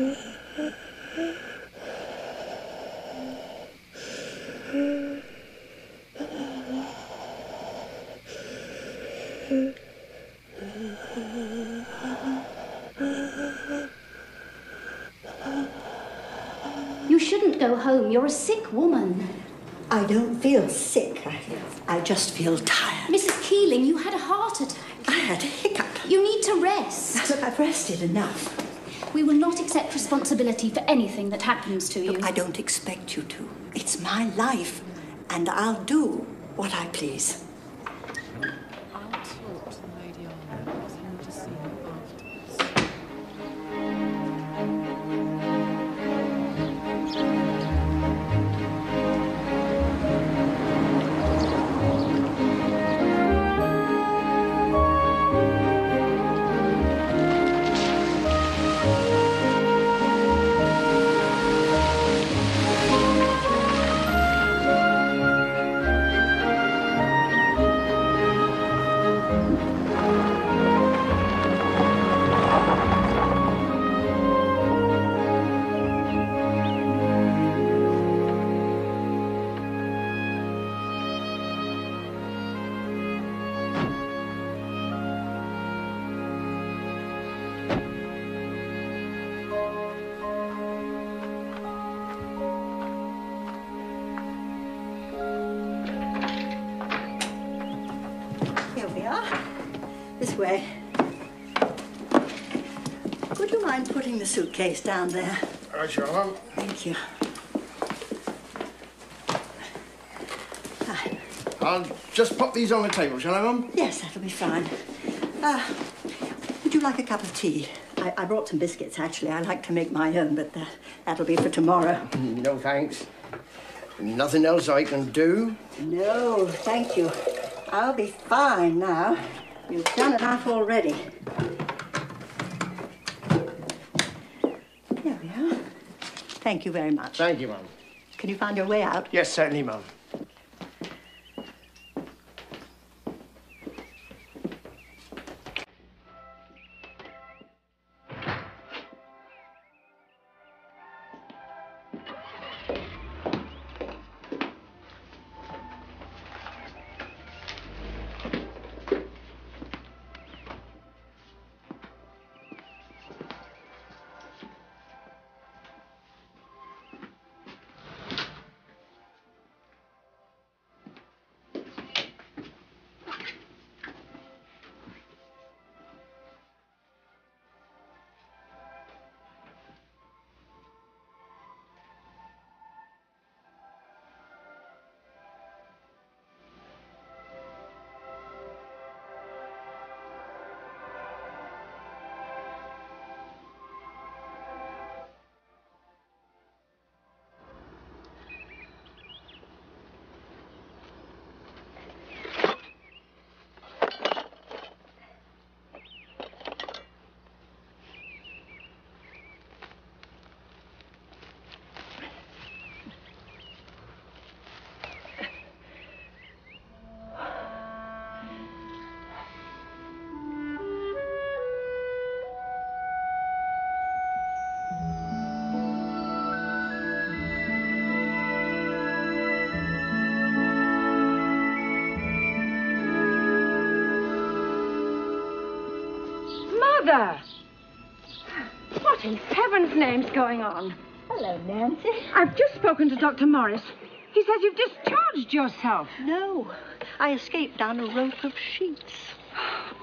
You shouldn't go home. You're a sick woman. I don't feel sick. I just feel tired. Mrs. Keeling, you had a heart attack. I had a hiccup. You need to rest. Look, I've rested enough. We will not accept responsibility for anything that happens to you. Look, I don't expect you to. It's my life, and I'll do what I please. I'll talk to the lady on there. I was home to see her afterwards. Here we are. This way. Would you mind putting the suitcase down there? Right, Charlotte. Thank you. I'll just pop these on the table, shall I, Mum? Yes, that'll be fine. Would you like a cup of tea? I brought some biscuits, actually. I like to make my own, but that'll be for tomorrow. No, thanks. Nothing else I can do? No, thank you. I'll be fine now. You've done enough already. There we are. Thank you very much. Thank you, Mum. Can you find your way out? Yes, certainly, Mum. Mother! What in heaven's name's going on? Hello, Nancy. I've just spoken to Dr. Morris. He says you've discharged yourself. No, I escaped down a rope of sheets.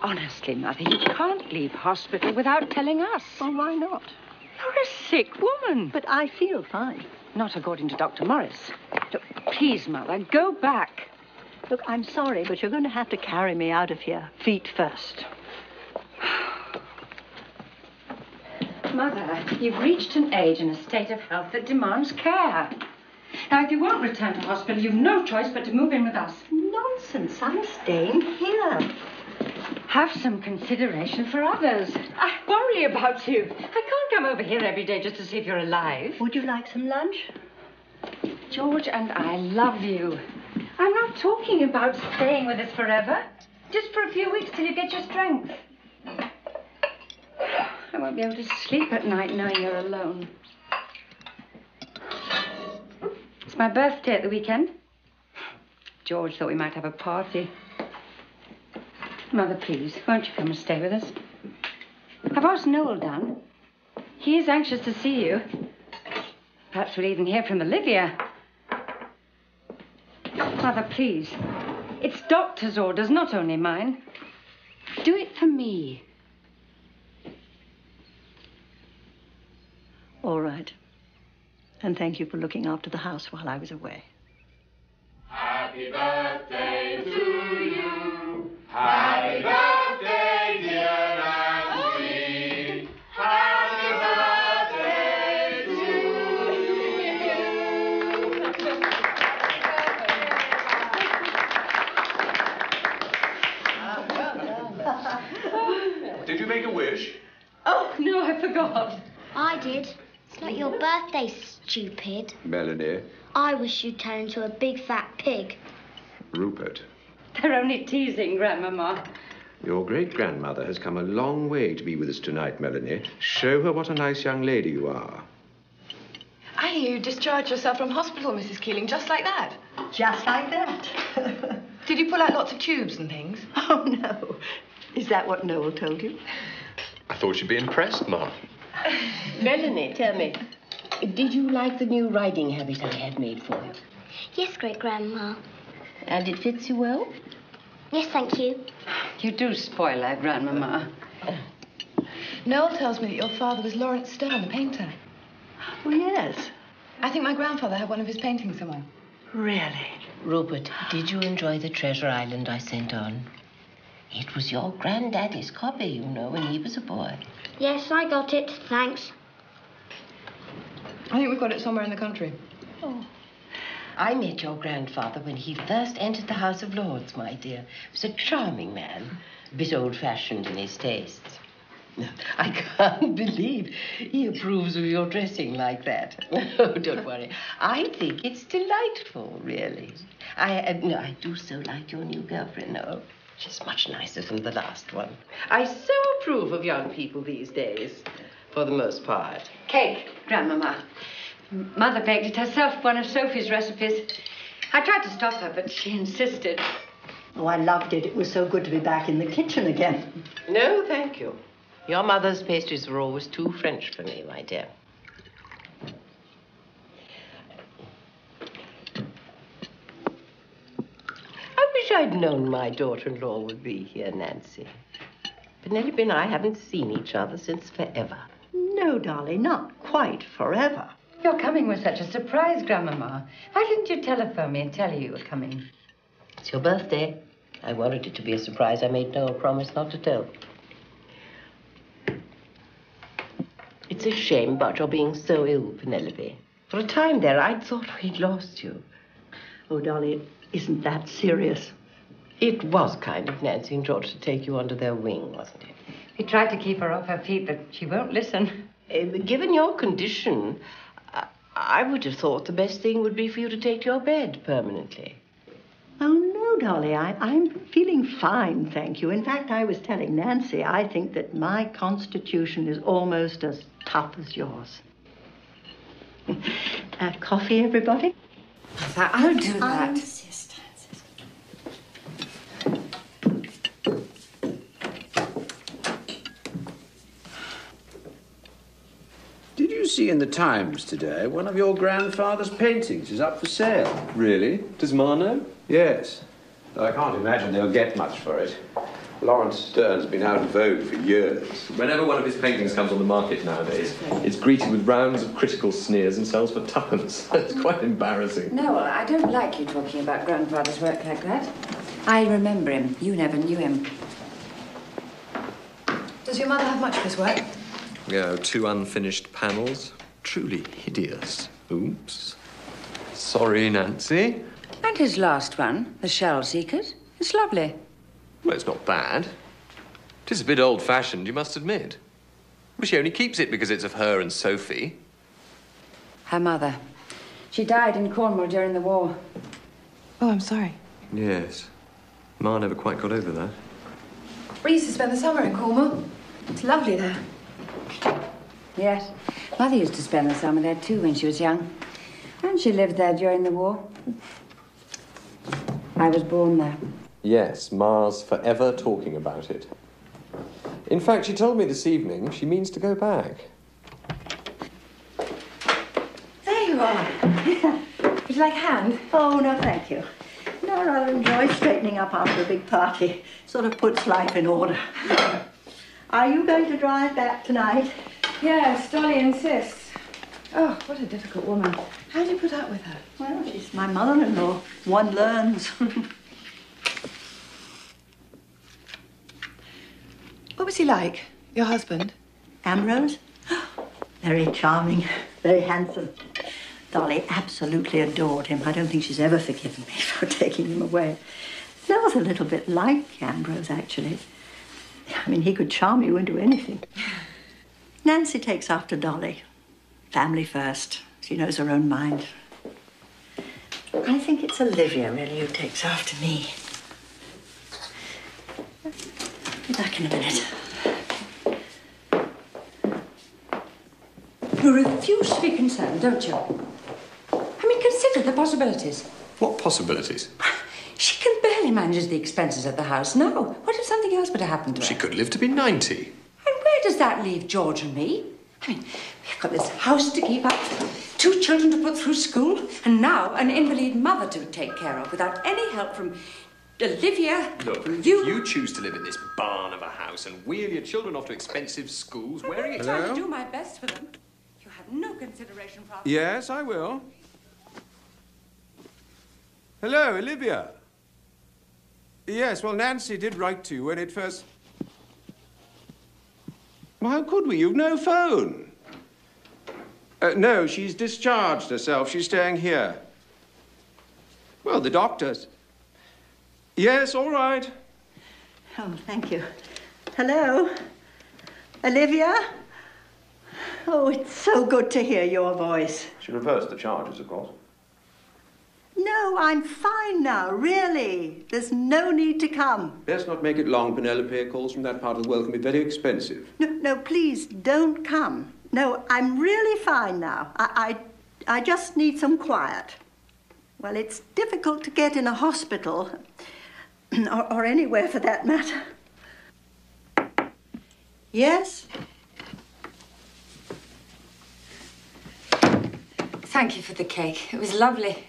Honestly, Mother, you can't leave hospital without telling us. Well, why not? You're a sick woman. But I feel fine. Not according to Dr. Morris. Look, please, Mother, go back. Look, I'm sorry, but you're going to have to carry me out of here, feet first. Mother, you've reached an age and a state of health that demands care. Now, if you won't return to hospital, you've no choice but to move in with us. Nonsense, I'm staying here. Have some consideration for others. I worry about you. I can't come over here every day just to see if you're alive. Would you like some lunch? George and I love you. I'm not talking about staying with us forever. Just for a few weeks till you get your strength. I won't be able to sleep at night knowing you're alone. It's my birthday at the weekend. George thought we might have a party. Mother, please, won't you come and stay with us? I've asked Noel down. He is anxious to see you. Perhaps we'll even hear from Olivia. Mother, please. It's doctor's orders, not only mine. Do it for me. All right. And thank you for looking after the house while I was away. Happy birthday to you. Happy birthday, dear Nancy. Happy birthday to you. Did you make a wish? Oh, no, I forgot. I did. It's not your birthday, stupid. Melanie. I wish you'd turn into a big fat pig. Rupert. They're only teasing, Grandmama. Your great-grandmother has come a long way to be with us tonight, Melanie. Show her what a nice young lady you are. I hear you discharged yourself from hospital, Mrs. Keeling, just like that. Just like that. Did you pull out lots of tubes and things? Oh, no. Is that what Noel told you? I thought you'd be impressed, Ma. Melanie, tell me, did you like the new riding habit I had made for you? Yes, great-grandma. And it fits you well? Yes, thank you. You do spoil her, Grandmama. Noel tells me that your father was Lawrence Stern, the painter. Oh, yes. I think my grandfather had one of his paintings somewhere. Really? Rupert, did you enjoy the treasure island I sent on? It was your granddaddy's copy, you know, when he was a boy. Yes, I got it, thanks. I think we've got it somewhere in the country. Oh. I met your grandfather when he first entered the House of Lords, my dear. He was a charming man, a bit old-fashioned in his tastes. I can't believe he approves of your dressing like that. Oh, don't worry. I think it's delightful, really. I do so like your new girlfriend, Noel. She's much nicer than the last one. I so approve of young people these days, for the most part. Cake, Grandmama. Mother baked it herself, one of Sophie's recipes. I tried to stop her, but she insisted. Oh, I loved it. It was so good to be back in the kitchen again. No, thank you. Your mother's pastries were always too French for me, my dear. I wish I'd known my daughter-in-law would be here, Nancy. Penelope and I haven't seen each other since forever. No, darling, not quite forever. Your coming was such a surprise, Grandmama. Why didn't you telephone me and tell you were coming? It's your birthday. I wanted it to be a surprise. I made Noel promise not to tell. It's a shame about your being so ill, Penelope. For a time there, I'd thought we'd lost you. Oh, darling, isn't that serious? It was kind of Nancy and George to take you under their wing, wasn't it? We tried to keep her off her feet, but she won't listen. Given your condition, I would have thought the best thing would be for you to take your bed permanently. Oh, no, darling, I'm feeling fine, thank you. In fact, I was telling Nancy, I think that my constitution is almost as tough as yours. Coffee, everybody? I'll do that. Insist. Did you see in the Times today one of your grandfather's paintings is up for sale? Really? Does Ma know? Yes. Though I can't imagine they'll get much for it. Lawrence Stern's been out of vogue for years. Whenever one of his paintings comes on the market nowadays, it's greeted with rounds of critical sneers and sells for tuppence. It's quite embarrassing. No, I don't like you talking about grandfather's work like that. I remember him. You never knew him. Does your mother have much of his work? Yeah, 2 unfinished panels. Truly hideous. Oops. Sorry, Nancy. And his last one, The Shell Seekers. It's lovely. Well, it's not bad. It is a bit old-fashioned, you must admit. But she only keeps it because it's of her and Sophie. Her mother. She died in Cornwall during the war. Oh, I'm sorry. Yes. Ma never quite got over that. We used to spend the summer in Cornwall. It's lovely there. Yes. Mother used to spend the summer there too when she was young. And she lived there during the war. I was born there. Yes, Ma's forever talking about it. In fact, she told me this evening she means to go back. There you are. Would you like a hand? Oh, no, thank you. No, I rather enjoy straightening up after a big party. Sort of puts life in order. Are you going to drive back tonight? Yes, Dolly insists. Oh, what a difficult woman. How do you put up with her? Well, she's my mother-in-law. One learns. What was he like, your husband? Ambrose? Very charming, very handsome. Dolly absolutely adored him. I don't think she's ever forgiven me for taking him away. That was a little bit like Ambrose, actually. I mean, he could charm you into anything. Nancy takes after Dolly. Family first. She knows her own mind. I think it's Olivia, really, who takes after me. Be back in a minute. You refuse to be concerned, don't you? I mean, consider the possibilities. What possibilities? She can barely manage the expenses at the house now. What if something else were to happen to her? She could live to be 90. And where does that leave George and me? I mean, we've got this house to keep up, 2 children to put through school, and now an invalid mother to take care of without any help from Olivia. Look, from if you choose to live in this barn of a house and wheel your children off to expensive schools, wearing it... I'm trying to do my best for them. You have no consideration for... Yes, I will. Hello, Olivia. Yes, well, Nancy did write to you when it first... Well, how could we? You've no phone. No, she's discharged herself. She's staying here. Well, the doctors... Yes, all right. Oh, thank you. Hello? Olivia? Oh, it's so good to hear your voice. She reversed the charges, of course. No, I'm fine now, really. There's no need to come. Best not make it long, Penelope. Calls from that part of the world can be very expensive. No, please, don't come. No, I'm really fine now. I just need some quiet. Well, it's difficult to get in a hospital, or anywhere for that matter. Yes? Thank you for the cake. It was lovely.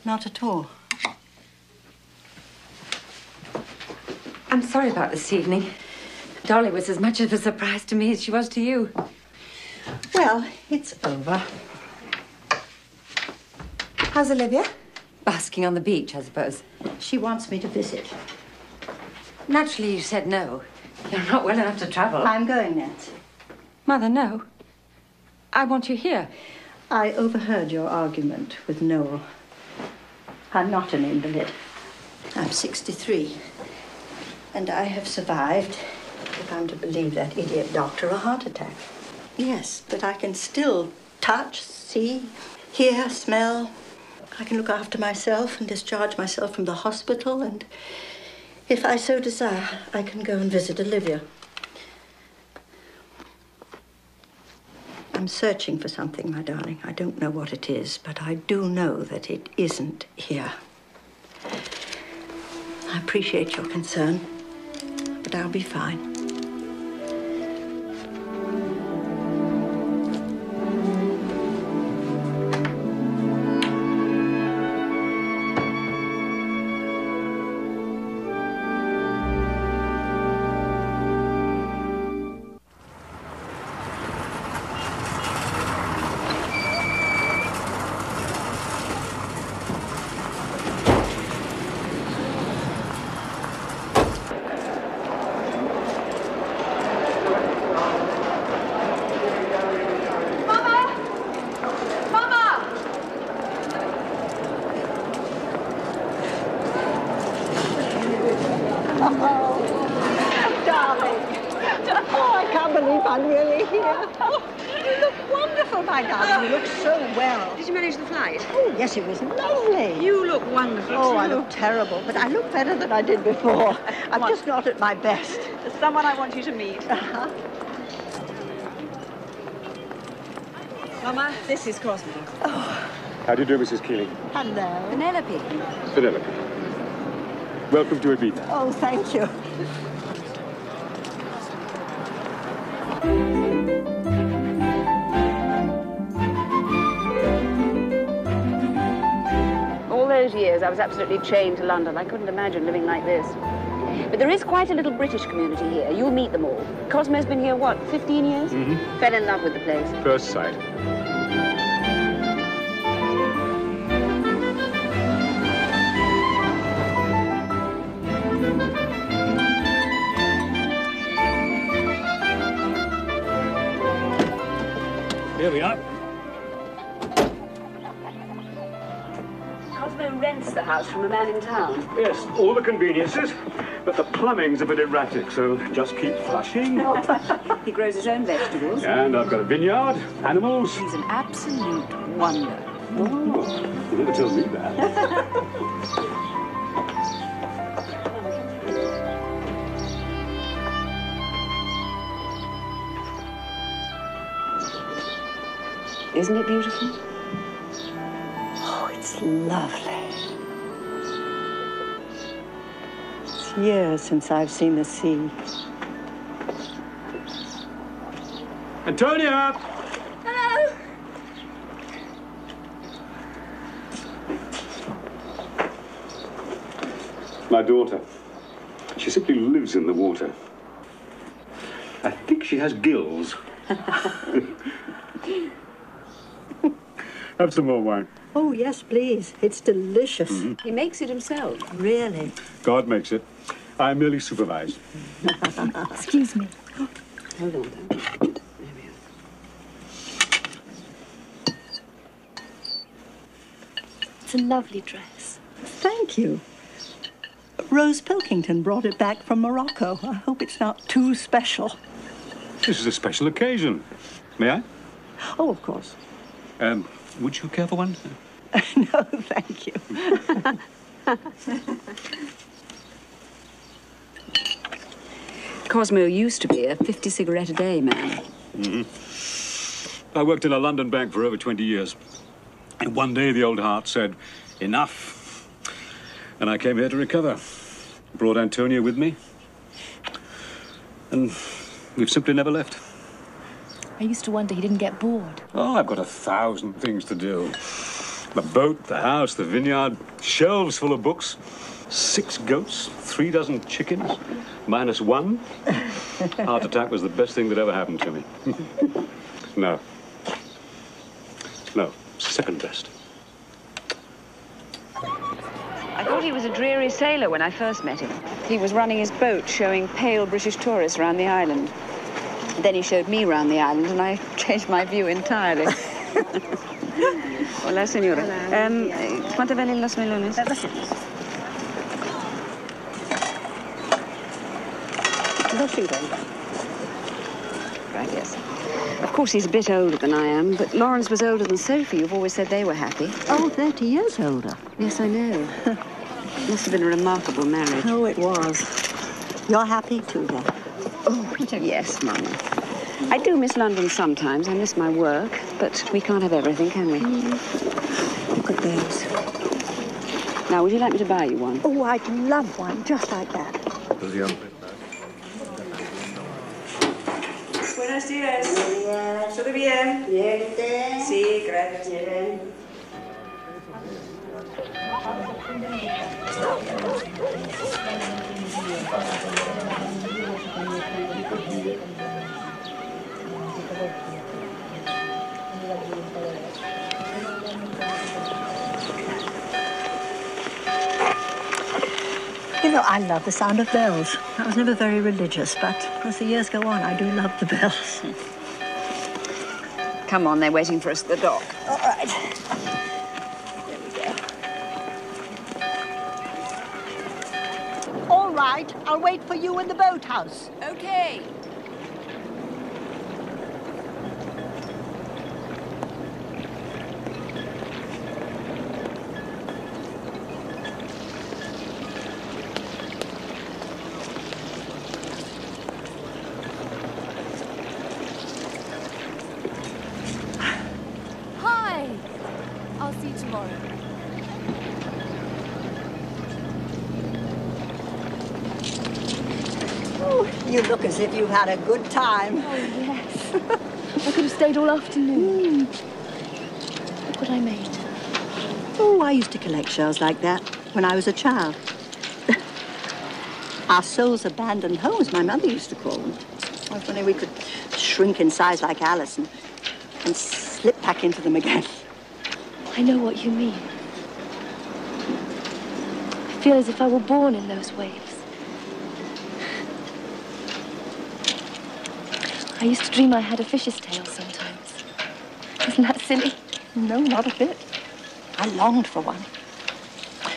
Not at all. I'm sorry about this evening. Dolly was as much of a surprise to me as she was to you. Well, it's over. How's Olivia? Basking on the beach, I suppose. She wants me to visit. Naturally, you said no. You're not well enough to travel. I'm going, Nancy. Mother, no. I want you here. I overheard your argument with Noel. I'm not an invalid. I'm 63. And I have survived, if I'm to believe that idiot doctor, a heart attack. Yes, but I can still touch, see, hear, smell. I can look after myself and discharge myself from the hospital, and if I so desire, I can go and visit Olivia. I'm searching for something, my darling. I don't know what it is, but I do know that it isn't here. I appreciate your concern, but I'll be fine. Yes, it was lovely. You look wonderful, Oh, I look terrible, but I look better than I did before. I'm just not at my best. There's someone I want you to meet. Mama, this is Cosmo. How do you do, Mrs. Keeling? Hello. Penelope. Penelope. Welcome to Ibiza. Oh, thank you. All those years, I was absolutely chained to London. I couldn't imagine living like this. But there is quite a little British community here. You'll meet them all. Cosmo's been here, what, 15 years? Mm-hmm. Fell in love with the place. First sight. Here we are. Cosmo rents the house from a man in town. Yes, all the conveniences, but the plumbing's a bit erratic, so just keep flushing. He grows his own vegetables. And I've got a vineyard, animals. He's an absolute wonder. Oh, you never told me that. Isn't it beautiful? Oh, it's lovely. It's years since I've seen the sea. Antonia! Hello. My daughter. She simply lives in the water. I think she has gills. Have some more wine. Oh, yes, please. It's delicious. He makes it himself. Really? God makes it. I merely supervise. Excuse me. Hold on, though. There we are. It's a lovely dress. Thank you. Rose Pilkington brought it back from Morocco. I hope it's not too special. This is a special occasion. May I? Oh, of course. Would you care for one? No, thank you. Cosmo used to be a 50 cigarette a day man. Mm-hmm. I worked in a London bank for over 20 years. And one day the old heart said, enough. And I came here to recover. Brought Antonia with me. And we've simply never left. I used to wonder he didn't get bored. Oh, I've got 1,000 things to do. The boat, the house, the vineyard, shelves full of books, 6 goats, 3 dozen chickens, minus 1. Heart attack was the best thing that ever happened to me. No. No, second best. I thought he was a dreary sailor when I first met him. He was running his boat, showing pale British tourists around the island. Then he showed me round the island, and I changed my view entirely. Hola, señora. ¿Cuánto valen los melones? Right, yes. Of course, he's a bit older than I am, but Lawrence was older than Sophie. You've always said they were happy. Oh, 30 years older. Yes, I know. Must have been a remarkable marriage. Oh, it was. You're happy too, then? Oh, yes, Mama. I do miss London sometimes. I miss my work, but we can't have everything, can we? Look at those. Now, would you like me to buy you one? Oh, I'd love one just like that. Buenos días. ¿Todo bien? Sí, gracias. You know, I love the sound of bells. I was never very religious, but as the years go on, I do love the bells. Come on, they're waiting for us at the dock. All right. There we go. All right, I'll wait for you in the boathouse. Okay. See you tomorrow. Oh, you look as if you've had a good time. Oh, yes. I could have stayed all afternoon. Look what I made. Oh, I used to collect shells like that when I was a child. Our souls abandoned homes, my mother used to call them. If only we could shrink in size like Alice and slip back into them again. I know what you mean. I feel as if I were born in those waves. I used to dream I had a fish's tail sometimes. Isn't that silly? No, not a bit. I longed for one.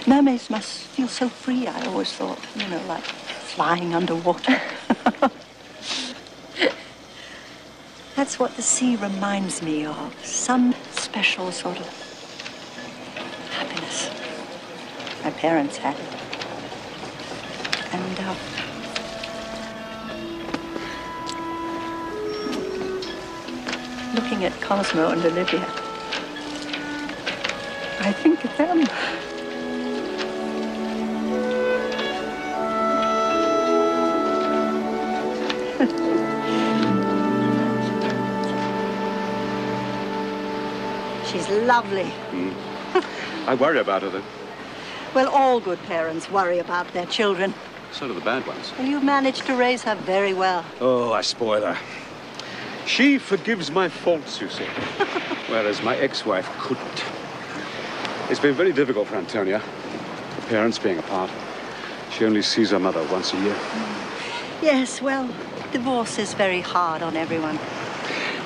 Mermaids must feel so free, I always thought. You know, like flying underwater. That's what the sea reminds me of. Some special sort of happiness. My parents had it. And, looking at Cosmo and Olivia, I think of them. She's lovely. I worry about her, though. Well, all good parents worry about their children. So do the bad ones. Well, you've managed to raise her very well. Oh, I spoil her. She forgives my faults, you see, whereas my ex-wife couldn't. It's been very difficult for Antonia, the parents being apart. She only sees her mother once a year. Yes, well, divorce is very hard on everyone.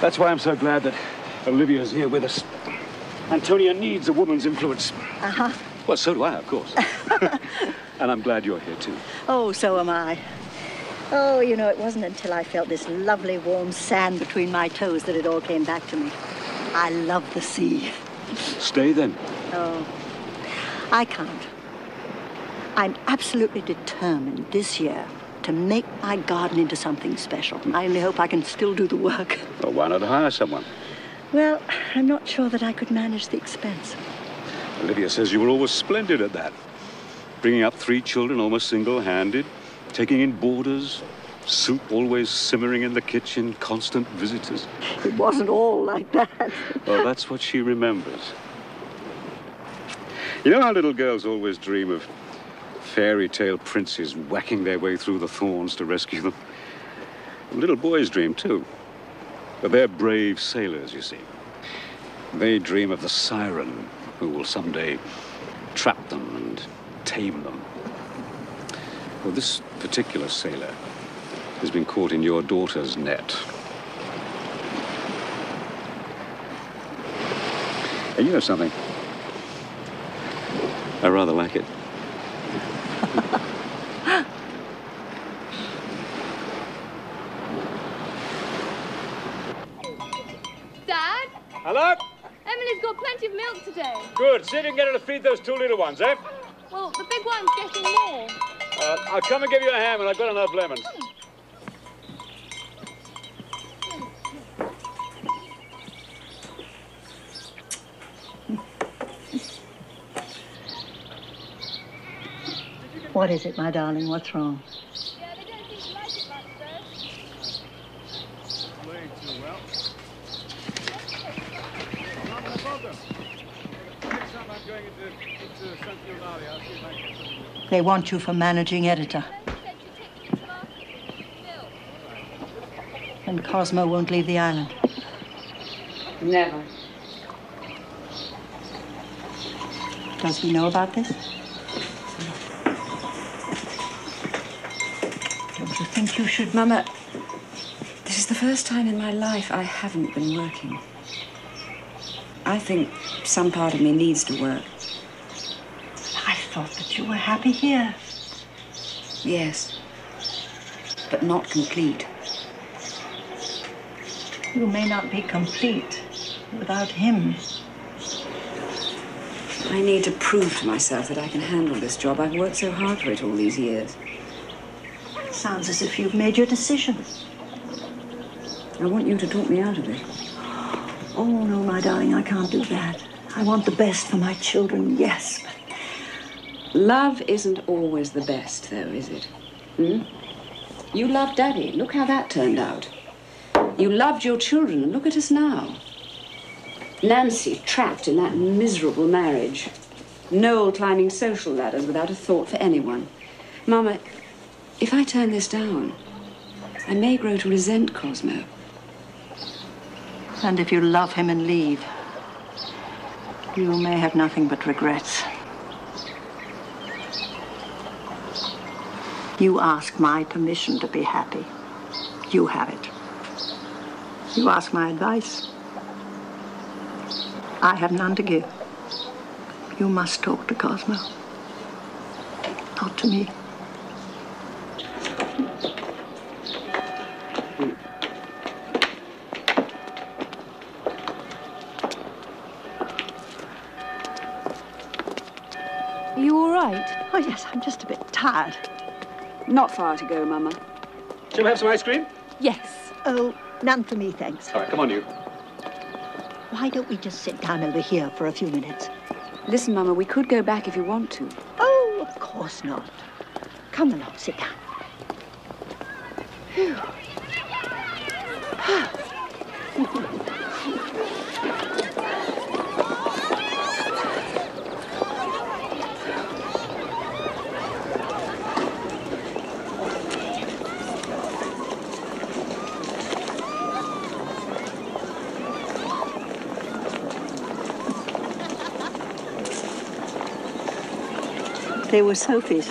That's why I'm so glad that Olivia's here with us. Antonia needs a woman's influence. Uh-huh. Well, so do I, of course. And I'm glad you're here, too. Oh, so am I. Oh, you know, it wasn't until I felt this lovely warm sand between my toes that it all came back to me. I love the sea. Stay, then. Oh, I can't. I'm absolutely determined this year to make my garden into something special. I only hope I can still do the work. Well, why not hire someone? Well, I'm not sure that I could manage the expense. Olivia says you were always splendid at that. Bringing up 3 children almost single-handed, taking in boarders, soup always simmering in the kitchen, constant visitors. It wasn't all like that. Well, that's what she remembers. You know how little girls always dream of fairy tale princes whacking their way through the thorns to rescue them? Little boys dream, too. But they're brave sailors, you see. They dream of the siren who will someday trap them and tame them. Well, this particular sailor has been caught in your daughter's net. And you know something? I rather like it. Dad? Hello? Emily's got plenty of milk today. Good. See if you can get her to feed those 2 little ones, eh? Well, the big one's getting more. I'll come and give you a hand when I've got enough lemons. What is it, my darling? What's wrong? Yeah, they don't seem to like it much, though. Way too well. Not no problem. Next time I'm going into Central Area, I'll see if I can get something. They want you for managing editor. And Cosmo won't leave the island. Never. Does he know about this? Don't you think you should... Mama, this is the first time in my life I haven't been working. I think some part of me needs to work. I thought that you were happy here. Yes, but not complete. You may not be complete without him. I need to prove to myself that I can handle this job. I've worked so hard for it all these years. Sounds as if you've made your decision. I want you to talk me out of it. Oh, no, my darling, I can't do that. I want the best for my children, yes. Love isn't always the best, though, is it? Hmm? You loved Daddy. Look how that turned out. You loved your children, and look at us now. Nancy trapped in that miserable marriage. Noel climbing social ladders without a thought for anyone. Mama, if I turn this down, I may grow to resent Cosmo. And if you love him and leave, you may have nothing but regrets. You ask my permission to be happy. You have it. You ask my advice. I have none to give. You must talk to Cosmo. Not to me. Are you all right? Oh, yes, I'm just a bit tired. Not far to go, Mama. Shall we have some ice cream? Yes. Oh, none for me, thanks. All right, come on, you. Why don't we just sit down over here for a few minutes? Listen, Mama, we could go back if you want to. Oh, of course not. Come along, sit down. Phew. They were Sophie's.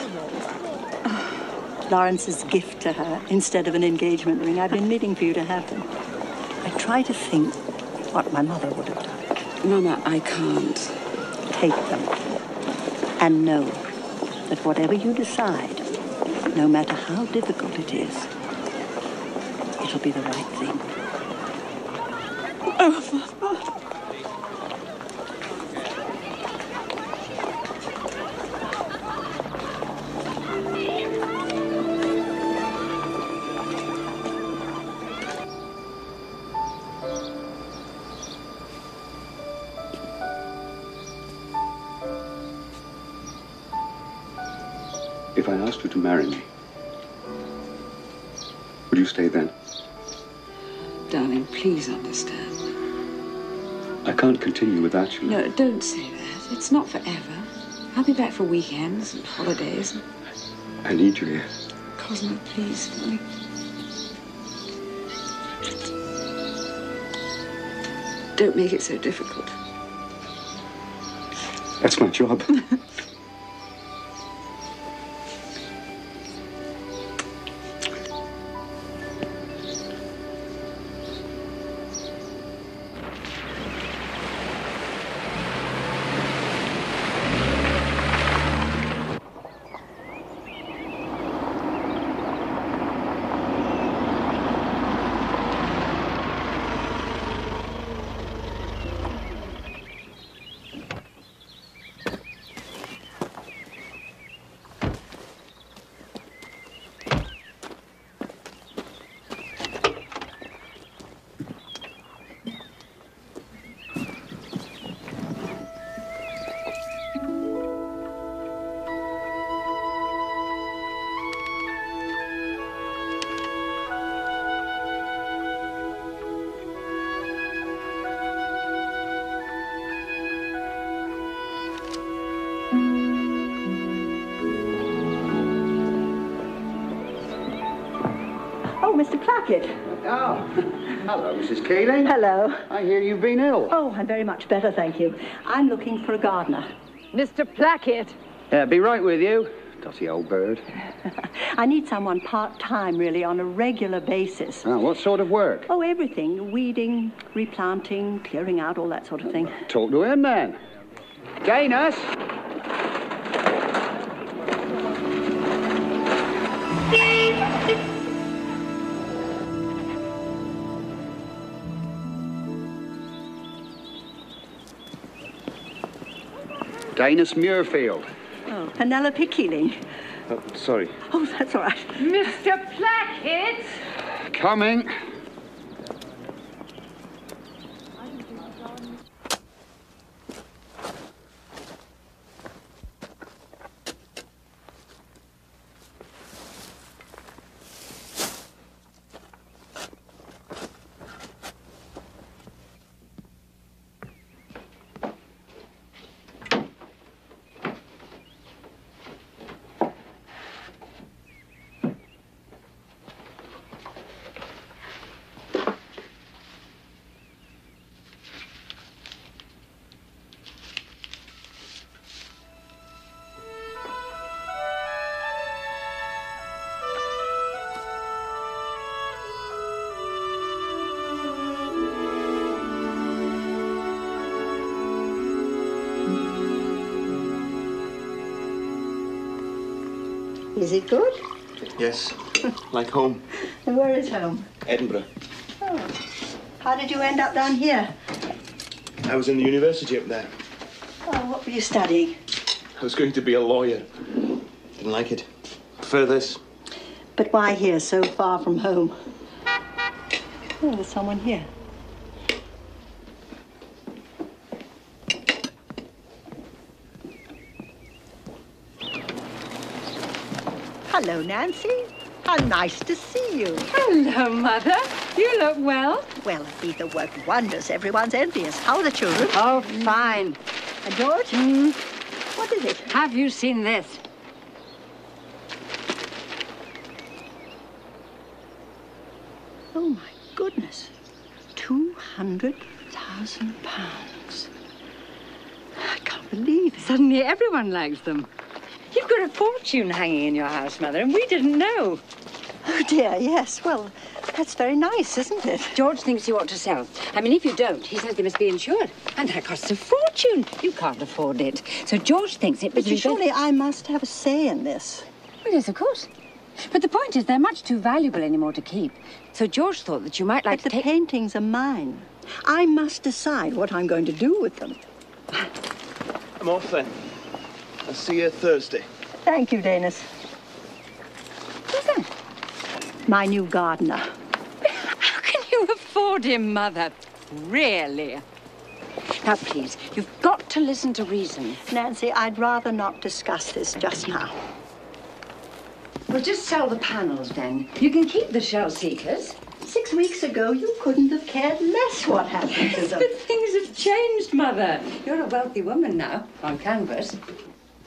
Oh, Lawrence's gift to her instead of an engagement ring. I've been meaning for you to have them. I try to think what my mother would have done. Mama, I can't. Take them and know that whatever you decide, no matter how difficult it is, it'll be the right thing. Oh, Mama. If I asked you to marry me, would you stay then? Darling, please understand. I can't continue without you. No, don't say that. It's not forever. I'll be back for weekends and holidays. I need you here. Cosmo, please, darling. Don't make it so difficult. That's my job. Mr. Plackett. Oh, hello, Mrs. Keeling. Hello. I hear you've been ill. Oh, I'm very much better, thank you. I'm looking for a gardener. Mr. Plackett. Yeah, be right with you. Dotty old bird. I need someone part-time, really, on a regular basis. Oh, what sort of work? Oh, everything. Weeding, replanting, clearing out, all that sort of thing. Talk to him, then. Gayness! Gayness Muirfield. Oh, Penelope Keeling. Oh, sorry. Oh, that's all right. Mr. Plackett! Coming. Is it good? Yes, like home. And where is home? Edinburgh. Oh. How did you end up down here? I was in the university up there. Oh, what were you studying? I was going to be a lawyer. Didn't like it. Prefer this. But why here, so far from home? Oh, there's someone here. Hello, Nancy. How nice to see you. Hello, Mother. You look well. Well, Editha worked wonders. Everyone's envious. How are the children? Oh, fine. And George? What is it? Have you seen this? Oh, my goodness. £200,000. I can't believe it. Suddenly everyone likes them. You've got a fortune hanging in your house, Mother, and we didn't know. Oh, dear, yes. Well, that's very nice, isn't it? George thinks you ought to sell. I mean, if you don't, he says they must be insured. And that costs a fortune. You can't afford it. So George thinks it was... But surely I must have a say in this. Well, yes, of course. But the point is, they're much too valuable anymore to keep. So George thought that you might like to take... the paintings are mine. I must decide what I'm going to do with them. I'm off then. I'll see you Thursday. Thank you, Danis. Who's that? My new gardener. How can you afford him, Mother? Really? Now, please, you've got to listen to reason. Nancy, I'd rather not discuss this just now. Well, just sell the panels, then. You can keep the shell seekers. 6 weeks ago, you couldn't have cared less what happened to them. But things have changed, Mother. You're a wealthy woman now, on canvas.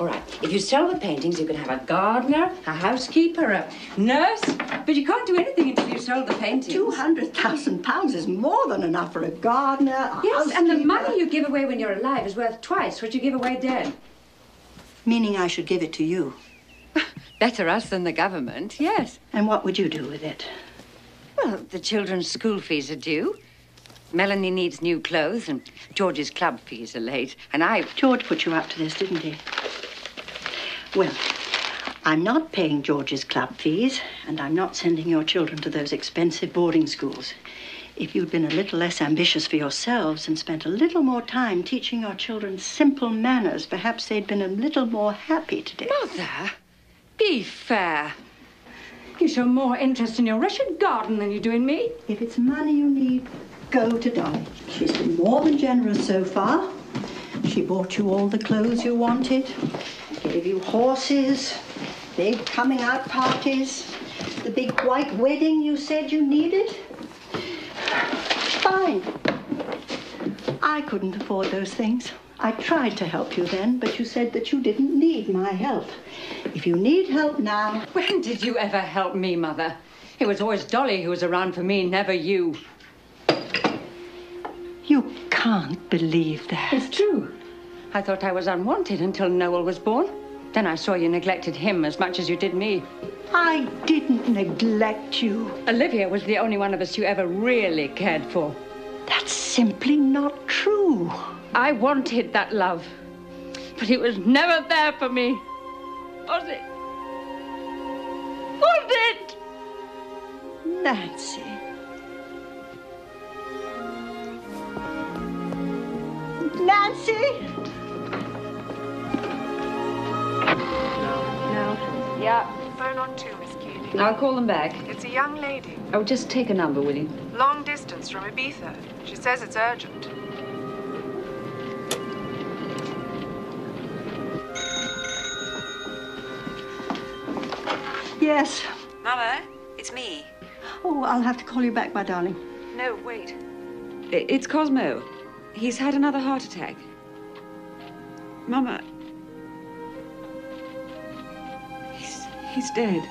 All right, if you sell the paintings, you can have a gardener, a housekeeper, a nurse, but you can't do anything until you've sold the paintings. £200,000 is more than enough for a gardener, a Yes, and the housekeeper. money you give away when you're alive is worth twice what you give away dead. Meaning I should give it to you? Better us than the government, yes. And what would you do with it? Well, the children's school fees are due. Melanie needs new clothes, and George's club fees are late, and George put you up to this, didn't he? Well, I'm not paying George's club fees, and I'm not sending your children to those expensive boarding schools. If you'd been a little less ambitious for yourselves and spent a little more time teaching your children simple manners, perhaps they'd been a little more happy today. Mother, be fair. You show more interest in your Russian garden than you do in me. If it's money you need, go to Dolly. She's been more than generous so far. She bought you all the clothes you wanted, gave you horses, big coming-out parties, the big white wedding you said you needed. Fine. I couldn't afford those things. I tried to help you then, but you said that you didn't need my help. If you need help now... When did you ever help me, Mother? It was always Dolly who was around for me, never you. You can't believe that. It's true. I thought I was unwanted until Noel was born. Then I saw you neglected him as much as you did me. I didn't neglect you. Olivia was the only one of us you ever really cared for. That's simply not true. I wanted that love, but it was never there for me. Was it? Was it? Nancy. Nancy? No. Yeah. Phone on 2, Miss Keeley. I'll call them back. It's a young lady. Oh, just take a number, will you? Long distance from Ibiza. She says it's urgent. Yes. Mother, it's me. Oh, I'll have to call you back, my darling. No, wait. It's Cosmo. He's had another heart attack. Mama. He's dead.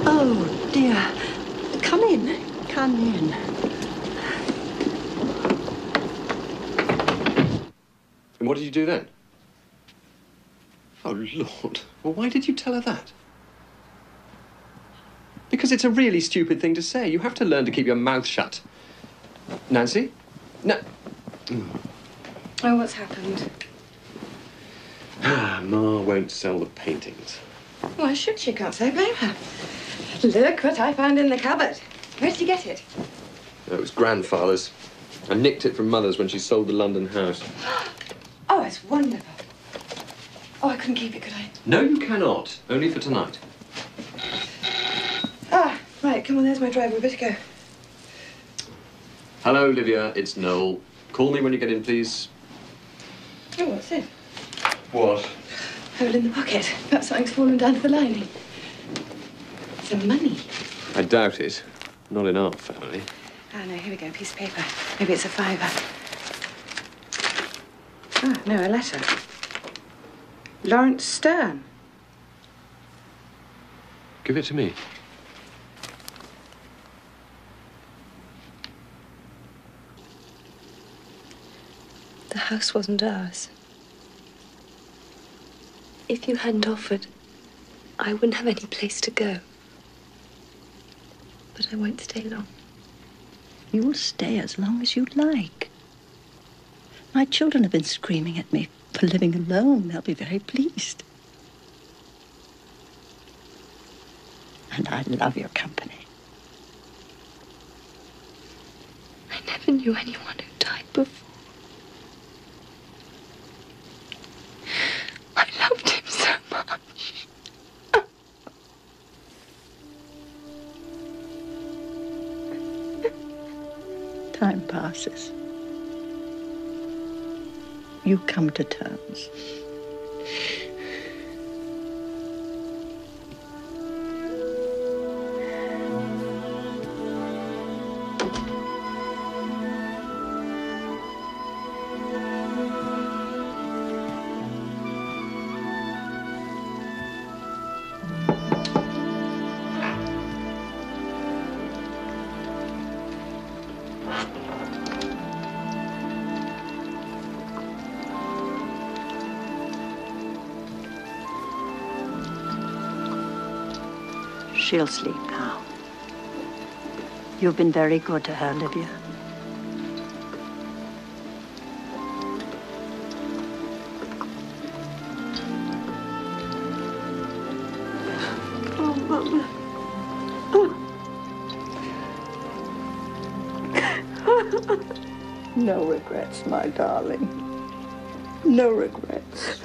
Oh, onion. And what did you do then? Oh, Lord. Well, why did you tell her that? Because it's a really stupid thing to say. You have to learn to keep your mouth shut. Nancy? No. Oh, what's happened? Ma won't sell the paintings. Why should she? Can't say blame her. Look what I found in the cupboard. Where did you get it? It was grandfather's. I nicked it from Mother's when she sold the London house. Oh, it's wonderful. Oh, I couldn't keep it, could I? No, you cannot. Only for tonight. Ah, right, come on, there's my driver. We better go. Hello, Olivia. It's Noel. Call me when you get in, please. Oh, what's this? What? Hole in the pocket. Perhaps something's fallen down to the lining. Some money. I doubt it. Not in our family. Ah, no, here we go. Piece of paper. Maybe it's a £5. Ah, no, a letter. Lawrence Stern. Give it to me. The house wasn't ours. If you hadn't offered, I wouldn't have any place to go. But I won't stay long. You will stay as long as you like. My children have been screaming at me for living alone. They'll be very pleased. And I love your company. I never knew anyone who died before. I loved him so much. Time passes. You come to terms. She'll sleep now. You've been very good to her, Olivia. Oh, Mama. No regrets, my darling. No regrets.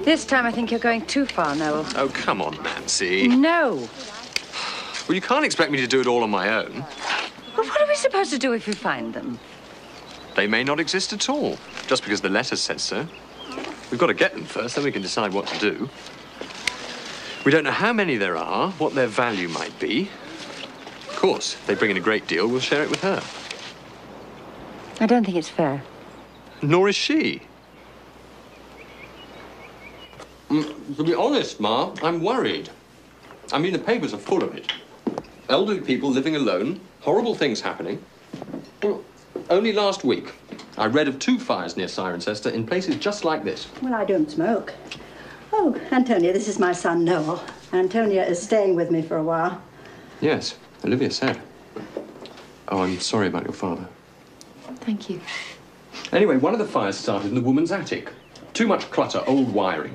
This time I think you're going too far, Noel. Oh, come on, Nancy. No. Well, you can't expect me to do it all on my own. Well, what are we supposed to do if we find them? They may not exist at all, just because the letter says so. We've got to get them first, then we can decide what to do. We don't know how many there are, what their value might be. Of course, if they bring in a great deal, we'll share it with her. I don't think it's fair. Nor is she. To be honest, Ma, I'm worried. I mean, the papers are full of it. Elderly people living alone, horrible things happening. Well, only last week, I read of 2 fires near Cirencester in places just like this. Well, I don't smoke. Oh, Antonia, this is my son, Noel. Antonia is staying with me for a while. Yes, Olivia said. Oh, I'm sorry about your father. Thank you. Anyway, one of the fires started in the woman's attic. Too much clutter, old wiring.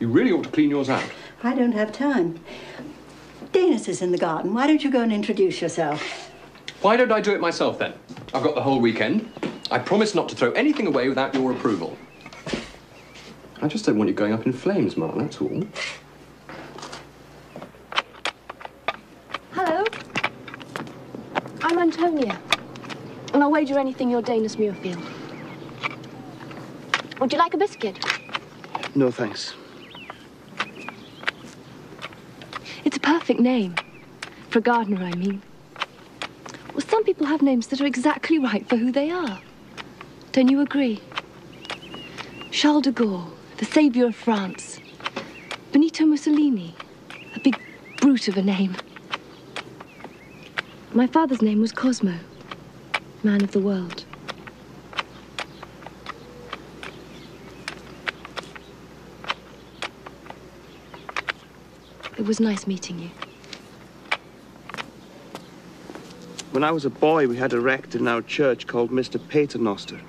You really ought to clean yours out. I don't have time. Danis is in the garden. Why don't you go and introduce yourself? Why don't I do it myself, then? I've got the whole weekend. I promise not to throw anything away without your approval. I just don't want you going up in flames, Ma, that's all. Hello. I'm Antonia. And I'll wager anything you're Danis Muirfield. Would you like a biscuit? No, thanks. It's a perfect name. For a gardener, I mean. Well, some people have names that are exactly right for who they are. Don't you agree? Charles de Gaulle, the saviour of France. Benito Benito Mussolini. A big brute of a name. My father's name was Cosmo, man of the world. It was nice meeting you. When I was a boy, we had a rector in our church called Mr. Paternoster.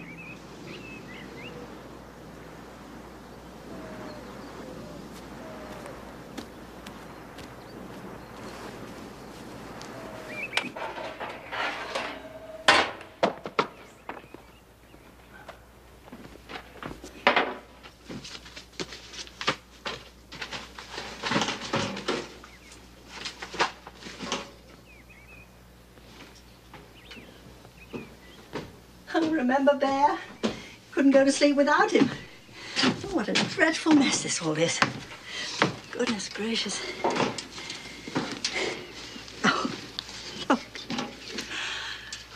Oh, remember Bear? Couldn't go to sleep without him. Oh, what a dreadful mess this all is. Goodness gracious. Oh, look.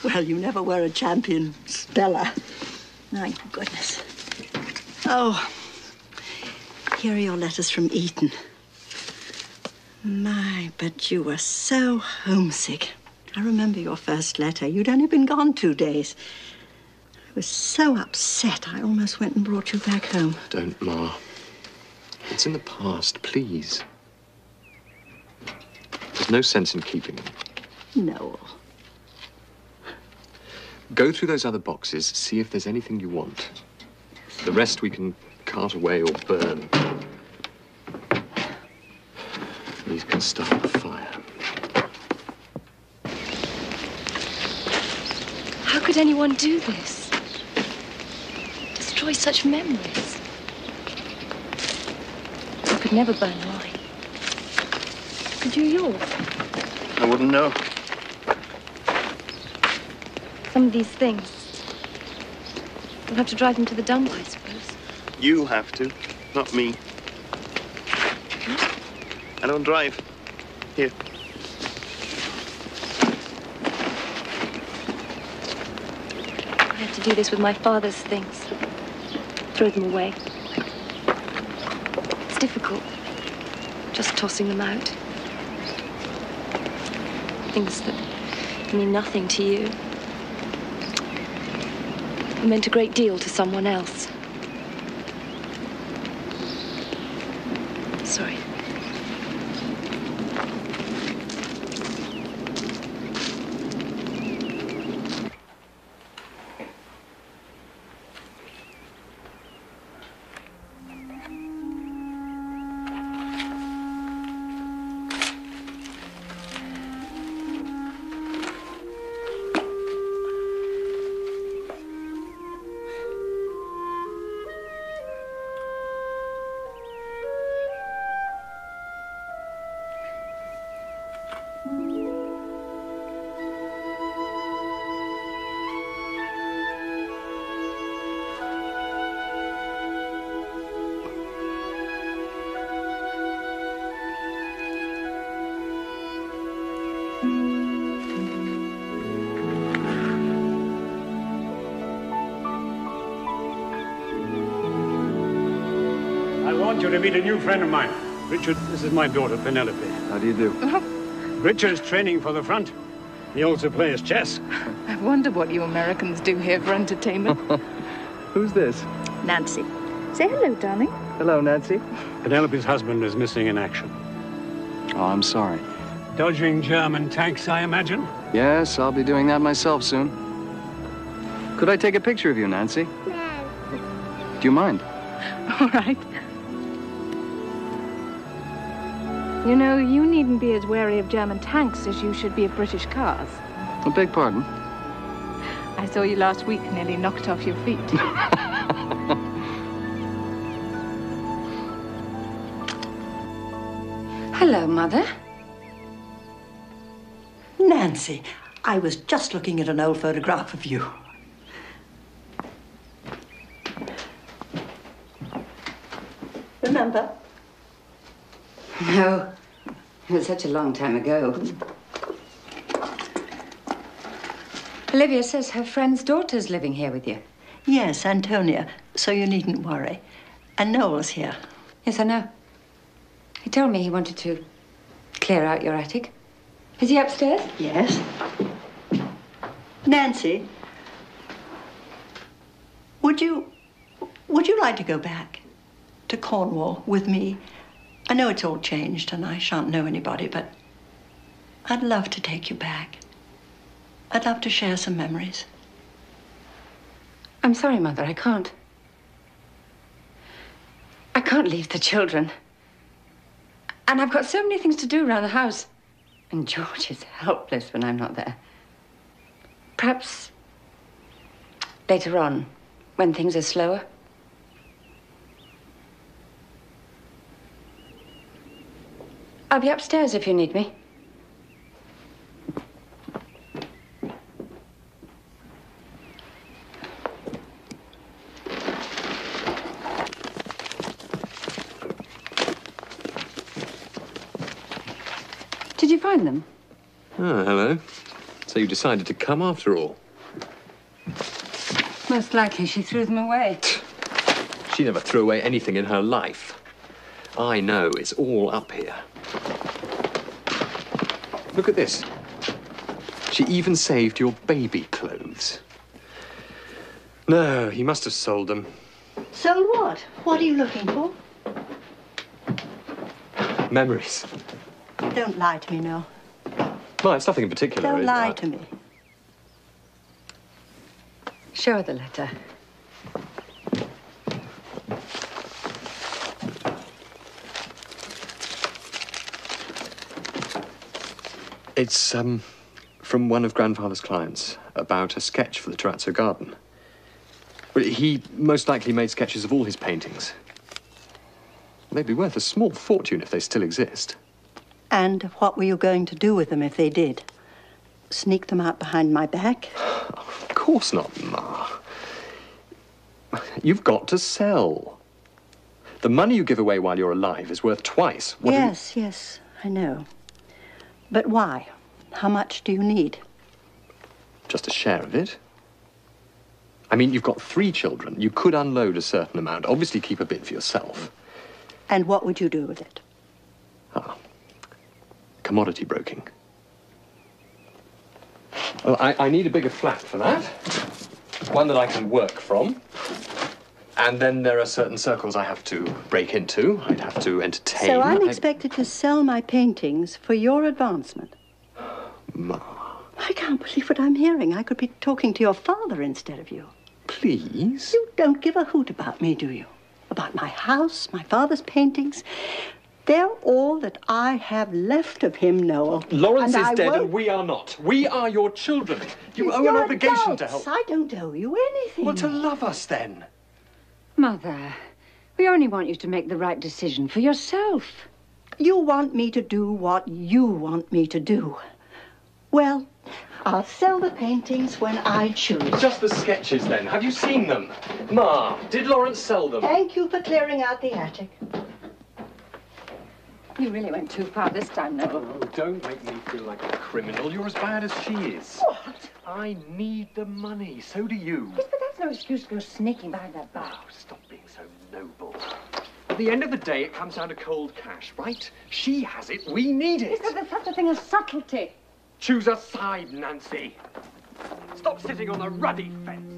Well, you never were a champion speller. Thank goodness. Oh, here are your letters from Eton. My, but you were so homesick. I remember your first letter. You'd only been gone 2 days. I was so upset, I almost went and brought you back home. Don't, Ma. It's in the past, please. There's no sense in keeping them. No. Go through those other boxes, see if there's anything you want. The rest we can cart away or burn. These can start a fire. How could anyone do this? Destroy such memories. I could never burn mine. Could you yours? I wouldn't know. Some of these things. You'll have to drive them to the dump, I suppose. You have to, not me. I don't drive. Here. I had to do this with my father's things. Throw them away. It's difficult. Just tossing them out. Things that mean nothing to you. It meant a great deal to someone else. Sorry. I want you to meet a new friend of mine. Richard, this is my daughter, Penelope. How do you do? Richard's training for the front. He also plays chess. I wonder what you Americans do here for entertainment. Who's this? Nancy. Say hello, darling. Hello, Nancy. Penelope's husband is missing in action. Oh, I'm sorry. Dodging German tanks, I imagine? Yes, I'll be doing that myself soon. Could I take a picture of you, Nancy? No. Do you mind? All right. You know, you needn't be as wary of German tanks as you should be of British cars. I beg pardon? I saw you last week, nearly knocked off your feet. Hello, Mother. Nancy, I was just looking at an old photograph of you. Remember? No. It was such a long time ago. Olivia says her friend's daughter's living here with you. Yes, Antonia, so you needn't worry. And Noel's here. Yes, I know. He told me he wanted to clear out your attic. Is he upstairs? Yes. Nancy, would you like to go back to Cornwall with me? I know it's all changed and I shan't know anybody, but I'd love to take you back. I'd love to share some memories. I'm sorry, Mother, I can't. I can't leave the children. And I've got so many things to do around the house. And George is helpless when I'm not there. Perhaps later on, when things are slower. I'll be upstairs if you need me. Did you find them? Oh, hello. So you decided to come after all? Most likely she threw them away. She never threw away anything in her life. I know, it's all up here. Look at this. She even saved your baby clothes. No, he must have sold them. So what? What are you looking for? Memories. Don't lie to me, Noel. No, it's nothing in particular. Don't lie to me. Show her the letter. It's, from one of Grandfather's clients about a sketch for the Terrazzo garden. Well, he most likely made sketches of all his paintings. They'd be worth a small fortune if they still exist. And what were you going to do with them if they did? Sneak them out behind my back? Of course not, Ma. You've got to sell. The money you give away while you're alive is worth twice what Yes, I know. But why? How much do you need? Just a share of it. I mean, you've got 3 children. You could unload a certain amount. Obviously keep a bit for yourself. And what would you do with it? Commodity broking. Well, I need a bigger flat for that. One that I can work from. And then there are certain circles I have to break into. I'd have to entertain. So I'm expected to sell my paintings for your advancement? Ma. I can't believe what I'm hearing. I could be talking to your father instead of you. Please? You don't give a hoot about me, do you? About my house, my father's paintings. They're all that I have left of him, Noel. Lawrence is dead and we are not. We are your children. You owe an obligation to help. I don't owe you anything. Well, to love us then. Mother, we only want you to make the right decision for yourself. You want me to do what you want me to do. Well, I'll sell the paintings when I choose. Just the sketches, then. Have you seen them? Ma, did Lawrence sell them? Thank you for clearing out the attic. You really went too far this time, Noel. Oh, don't make me feel like a criminal. You're as bad as she is. What? I need the money. So do you. Yes, but that's no excuse to go sneaking behind that bar. Oh, stop being so noble. At the end of the day, it comes down to cold cash, right? She has it. We need it. Yes, but there's such a thing as subtlety. Choose a side, Nancy. Stop sitting on a ruddy fence.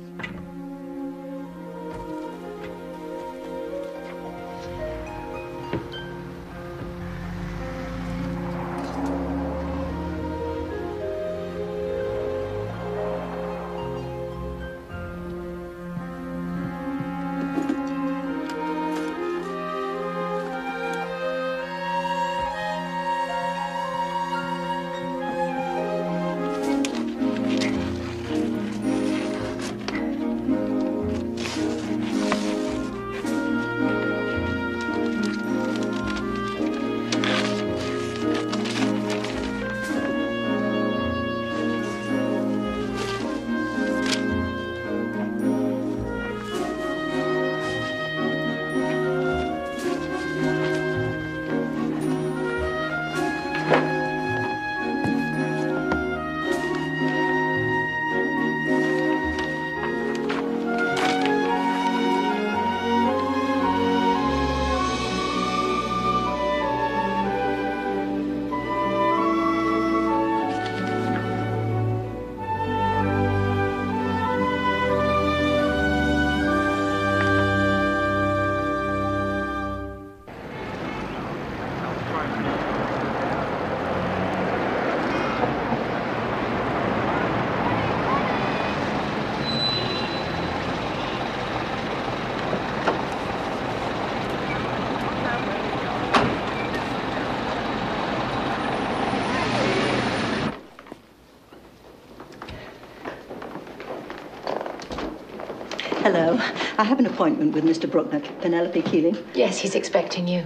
Hello. I have an appointment with Mr. Bruckner. Penelope Keeling. Yes, he's expecting you.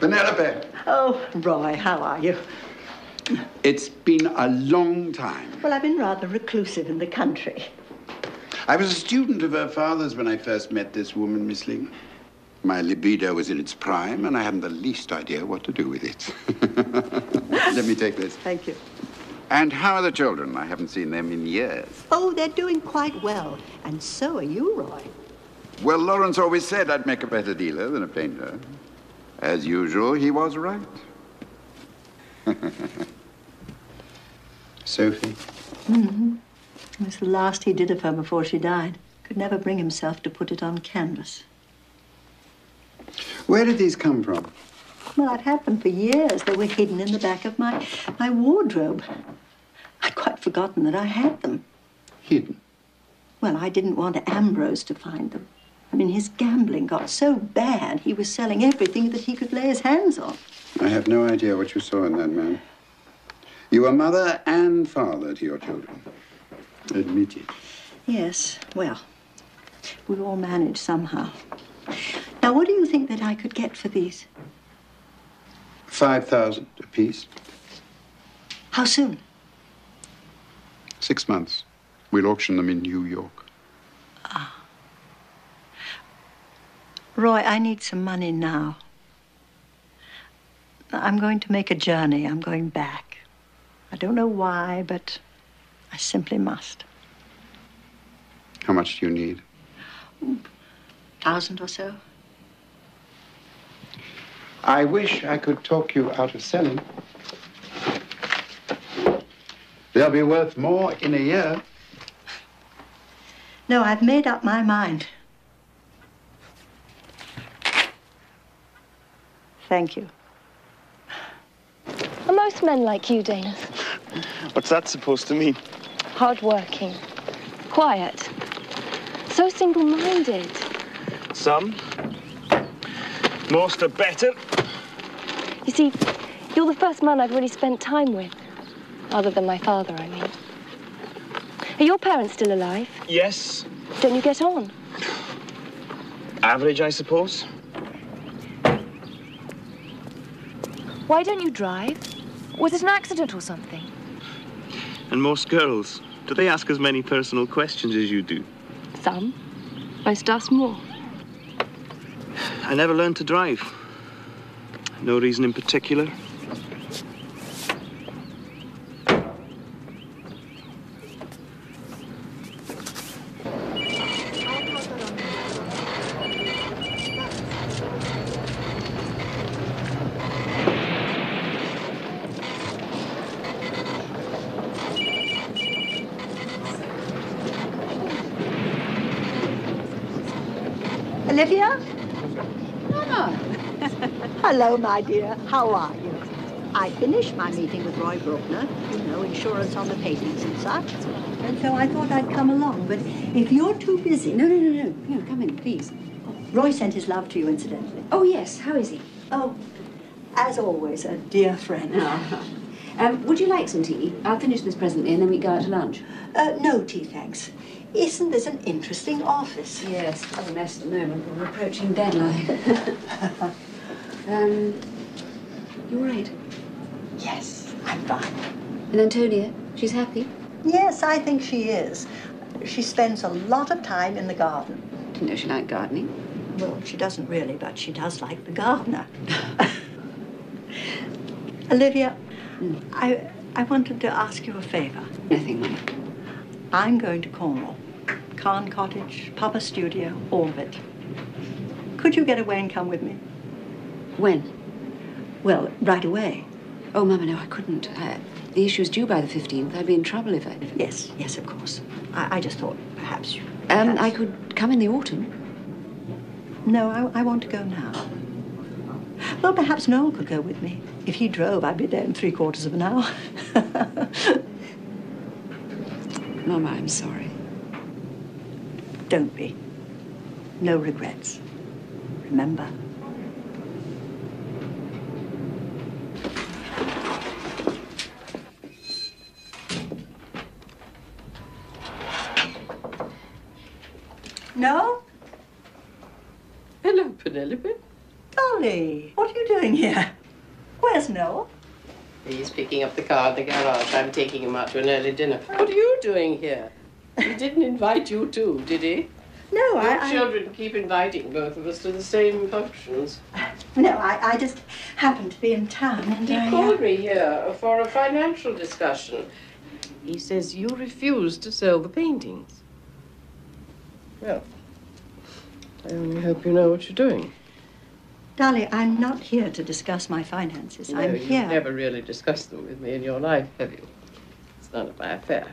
Penelope. Oh, Roy, how are you? It's been a long time. Well, I've been rather reclusive in the country. I was a student of her father's when I first met this woman, Miss Ling. My libido was in its prime, and I hadn't the least idea what to do with it. Let me take this. Thank you. And how are the children? I haven't seen them in years. Oh, they're doing quite well. And so are you, Roy. Well, Lawrence always said I'd make a better dealer than a painter. As usual, he was right. Sophie? Mm-hmm. It was the last he did of her before she died. Could never bring himself to put it on canvas. Where did these come from? Well, I've had them for years. They were hidden in the back of my wardrobe. I'd quite forgotten that I had them. Hidden? Well, I didn't want Ambrose to find them. I mean, his gambling got so bad, he was selling everything that he could lay his hands on. I have no idea what you saw in that man. You were mother and father to your children. Admit it. Yes, well, we all managed somehow. Now, what do you think that I could get for these? 5,000 apiece. How soon? 6 months. We'll auction them in New York. Ah. Roy, I need some money now. I'm going to make a journey. I'm going back. I don't know why, but I simply must. How much do you need? 1,000 or so. I wish I could talk you out of selling. They'll be worth more in a year. No, I've made up my mind. Thank you. Are most men like you, Dana? What's that supposed to mean? Hard-working, quiet, so single-minded. Some. Most are better. You see, you're the first man I've really spent time with. Other than my father, I mean. Are your parents still alive? Yes. Don't you get on? Average, I suppose. Why don't you drive? Was it an accident or something? And most girls, do they ask as many personal questions as you do? Some. Most ask more. I never learned to drive. No reason in particular. Olivia? Mama. Hello, my dear. How are you? I finished my meeting with Roy Bruckner, you know, insurance on the paintings and such. And so I thought I'd come along, but if you're too busy... No, come in, please. Roy sent his love to you, incidentally. Oh, yes. How is he? Oh, as always, a dear friend. Would you like some tea? I'll finish this presently and then we go out to lunch. No tea, thanks. Isn't this an interesting office? Yes, it's a mess at the moment. We're approaching deadline. You all right? Yes, I'm fine. And Antonia, she's happy? Yes, I think she is. She spends a lot of time in the garden. Didn't know she liked gardening. Well, she doesn't really, but she does like the gardener. Olivia, I wanted to ask you a favor. Nothing, Mama. I'm going to Cornwall. Carn Cottage, Papa Studio, all of it. Could you get away and come with me? When? Well, right away. Oh, Mama, no, I couldn't. The issue's due by the 15th. I'd be in trouble if I... Yes, of course. I just thought perhaps you... I could come in the autumn. No, I want to go now. Well, perhaps Noel could go with me. If he drove, I'd be there in 3/4 of an hour. Mama, I'm sorry. Don't be. No regrets. Remember. No? Hello, Penelope. Dolly, what are you doing here? Where's Noel? He's picking up the car in the garage. I'm taking him out to an early dinner. What are you doing here? He didn't invite you too, did he? No, Your children keep inviting both of us to the same functions. No, I just happened to be in town and He called me here for a financial discussion. He says you refuse to sell the paintings. Well, I only hope you know what you're doing. Dolly, I'm not here to discuss my finances. No, I'm you've here. never really discussed them with me in your life, have you? It's none of my affair.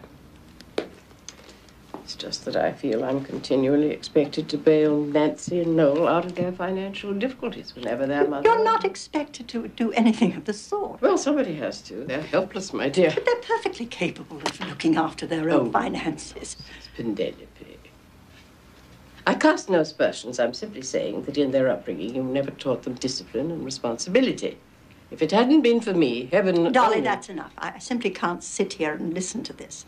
It's just that I feel I'm continually expected to bail Nancy and Noel out of their financial difficulties whenever their mother... You're not expected to do anything of the sort. Well, somebody has to. They're helpless, my dear. But they're perfectly capable of looking after their own finances. Penelope. I cast no aspersions. I'm simply saying that in their upbringing, you never taught them discipline and responsibility. If it hadn't been for me, heaven... Dolly, that's enough. I simply can't sit here and listen to this.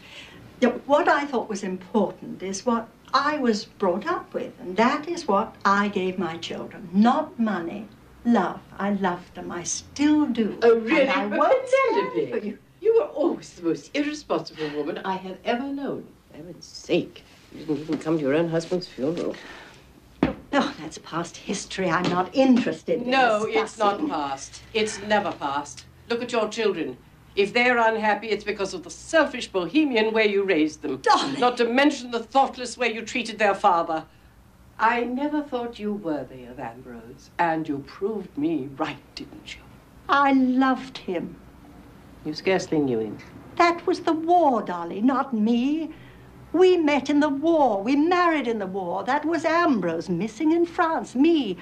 What I thought was important is what I was brought up with, and that is what I gave my children. Not money, love. I loved them. I still do. Oh, really? And I won't stand for Penelope, you were always the most irresponsible woman I have ever known. For heaven's sake. You didn't even come to your own husband's funeral. Oh, that's past history. I'm not interested in No, it's discussing. not past. It's never past. Look at your children. If they're unhappy, it's because of the selfish bohemian way you raised them. Darling! Not to mention the thoughtless way you treated their father. I never thought you worthy of Ambrose, and you proved me right, didn't you? I loved him. You scarcely knew him. That was the war, Dolly, not me. We met in the war. We married in the war. That was Ambrose, missing in France. Me,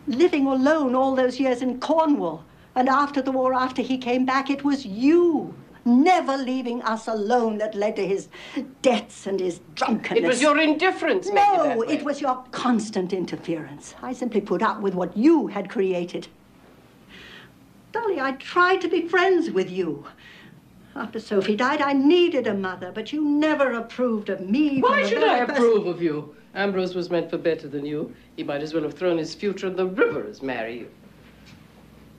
living alone all those years in Cornwall. And after the war, after he came back, it was you, never leaving us alone, that led to his debts and his drunkenness. It was your indifference made you that way. It was your constant interference. I simply put up with what you had created. Dolly, I tried to be friends with you. After Sophie died, I needed a mother, but you never approved of me. Why should I approve of you? Ambrose was meant for better than you. He might as well have thrown his future in the river as marry you.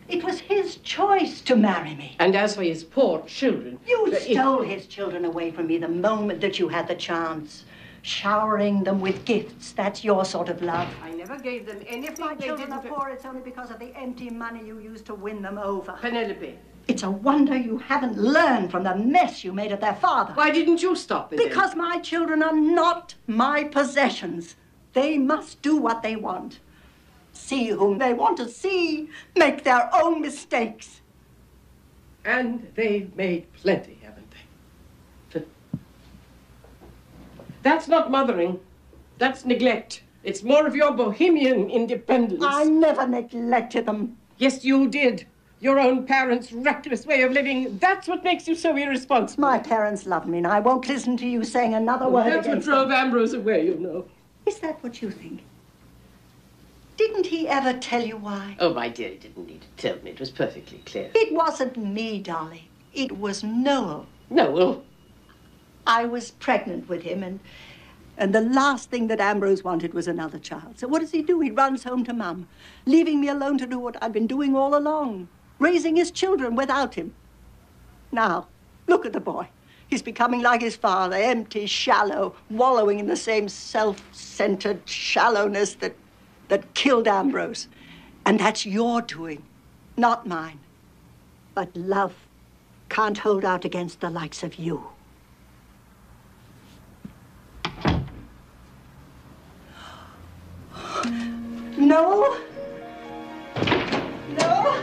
It was his choice to marry me. And as for his poor children... You stole his children away from me the moment that you had the chance. Showering them with gifts. That's your sort of love. I never gave them anything. If my children are poor, it's only because of the empty money you used to win them over. Penelope. It's a wonder you haven't learned from the mess you made of their father. Why didn't you stop it? Because my children are not my possessions. They must do what they want. See whom they want to see. Make their own mistakes. And they've made plenty, haven't they? That's not mothering. That's neglect. It's more of your bohemian independence. I never neglected them. Yes, you did. Your own parents' reckless way of living. That's what makes you so irresponsible. My parents love me, and I won't listen to you saying another word That's what against drove them. Ambrose away, you know. Is that what you think? Didn't he ever tell you why? Oh, my dear, he didn't need to tell me. It was perfectly clear. It wasn't me, Dolly. It was Noel. Noel? I was pregnant with him, and the last thing that Ambrose wanted was another child. So what does he do? He runs home to Mum, leaving me alone to do what I've been doing all along, raising his children without him. Now, look at the boy. He's becoming like his father, empty, shallow, wallowing in the same self-centered shallowness that killed Ambrose. And that's your doing, not mine. But love can't hold out against the likes of you. No. No.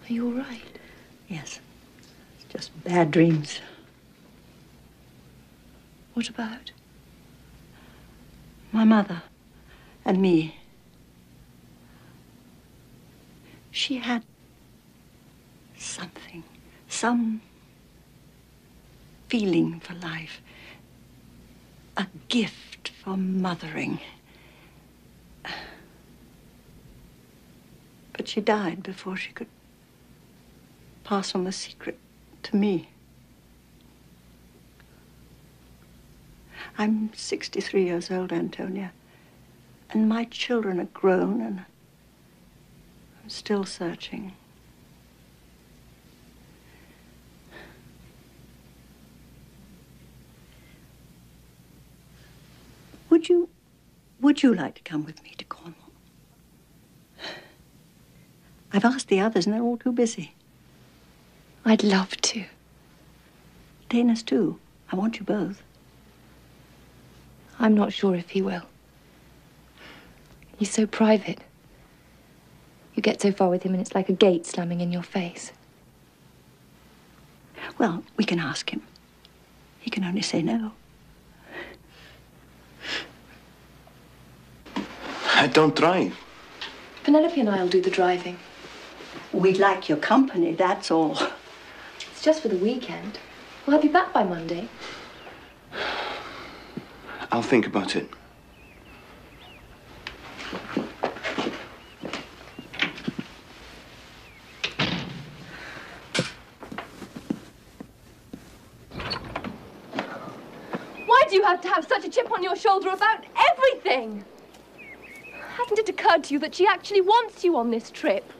Are you all right? Yes. It's just bad dreams. What about? My mother and me. She had something, some feeling for life, a gift for mothering. But she died before she could pass on the secret to me. I'm 63 years old, Antonia, and my children are grown, and I'm still searching. Would you like to come with me to Cornwall? I've asked the others, and they're all too busy. I'd love to. Dana's too. I want you both. I'm not sure if he will. He's so private. You get so far with him and it's like a gate slamming in your face. Well, we can ask him. He can only say no. I don't drive. Penelope and I will do the driving. We'd like your company, that's all. It's just for the weekend. We'll have you back by Monday. I'll think about it. Why do you have to have such a chip on your shoulder about everything? Hasn't it occurred to you that she actually wants you on this trip?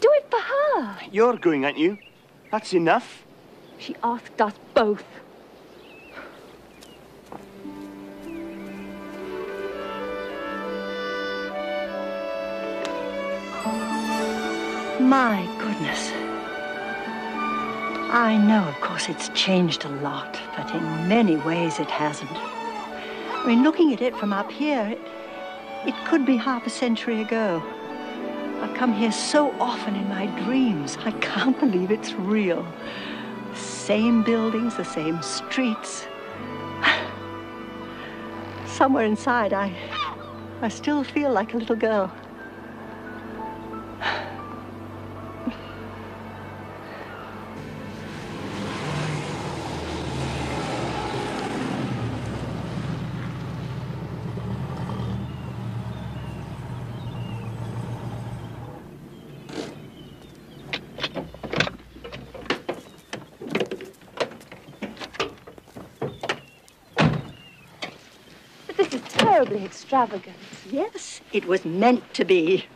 Do it for her. You're going, aren't you? That's enough. She asked us both. My goodness. I know, of course, it's changed a lot, but in many ways it hasn't. I mean, looking at it from up here, it could be half a century ago. I've come here so often in my dreams. I can't believe it's real. Same buildings, the same streets. Somewhere inside, I still feel like a little girl. Terribly extravagant. Yes, it was meant to be.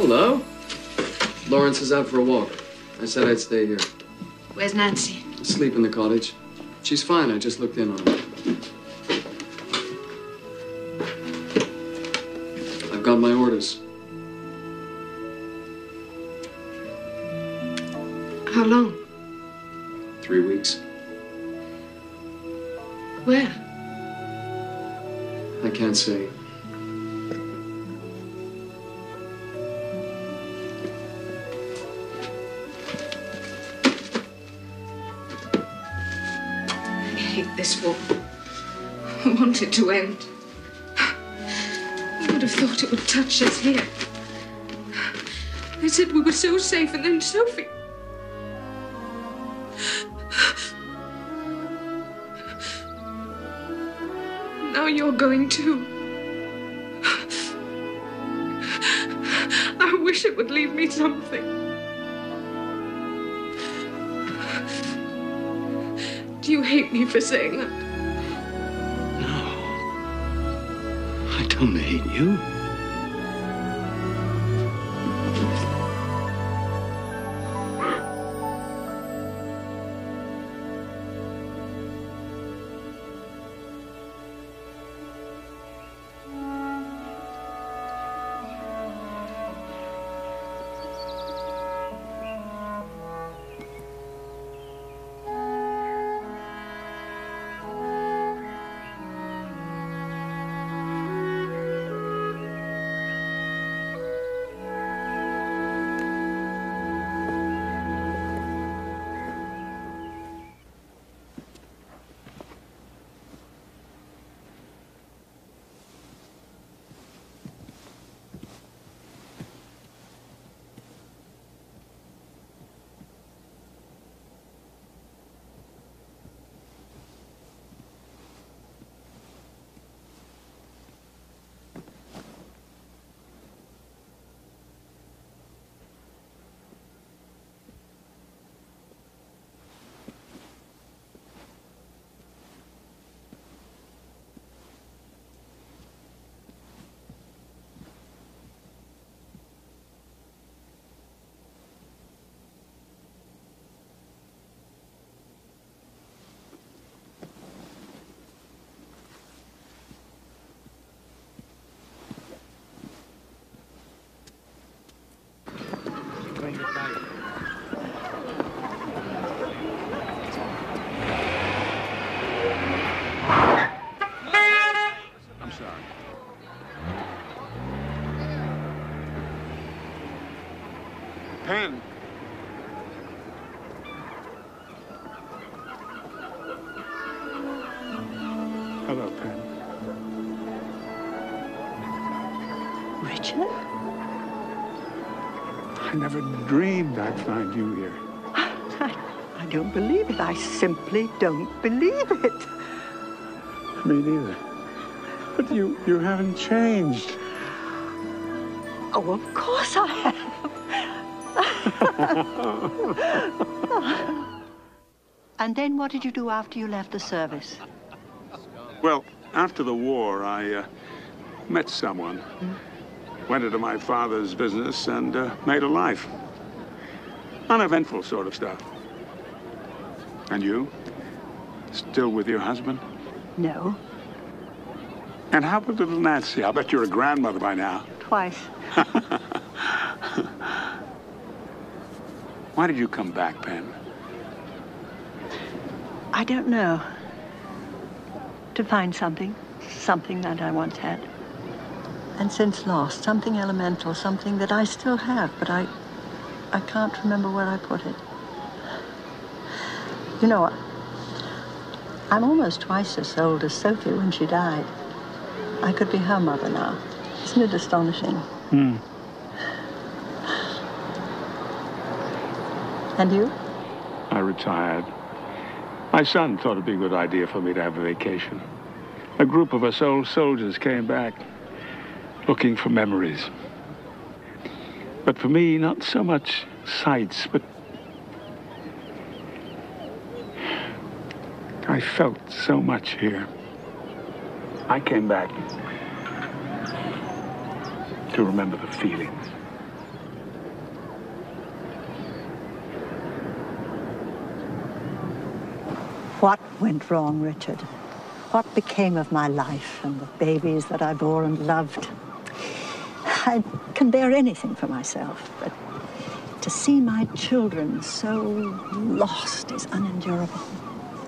Hello. Lawrence is out for a walk. I said I'd stay here. Where's Nancy? Asleep in the cottage. She's fine. I just looked in on her. I've got my orders. How long? 3 weeks. Where? I can't say. I hate this war. I want it to end. I would have thought it would touch us here. They said we were so safe, and then Sophie. Now you're going too. I wish it would leave me something. Do you hate me for saying that? I don't hate you. I'm sorry. Pen. Hello, Pen. Richard? I never dreamed I'd find you here. I don't believe it. I simply don't believe it. Me neither. But you haven't changed. Oh, of course I have. And then what did you do after you left the service? Well, after the war, I met someone. Went into my father's business and made a life. Uneventful sort of stuff. And you? Still with your husband? No. And how about little Nancy? I'll bet you're a grandmother by now. Twice. Why did you come back, Pen? I don't know. To find something that I once had. And since lost, something elemental, something that I still have, but I can't remember where I put it. You know, I'm almost twice as old as Sophie when she died. I could be her mother now. Isn't it astonishing? And you? I retired. My son thought it'd be a good idea for me to have a vacation. A group of us old soldiers came back, looking for memories. But for me, not so much sights, but I felt so much here. I came back to remember the feelings. What went wrong, Richard? What became of my life and the babies that I bore and loved? I can bear anything for myself, but to see my children so lost is unendurable.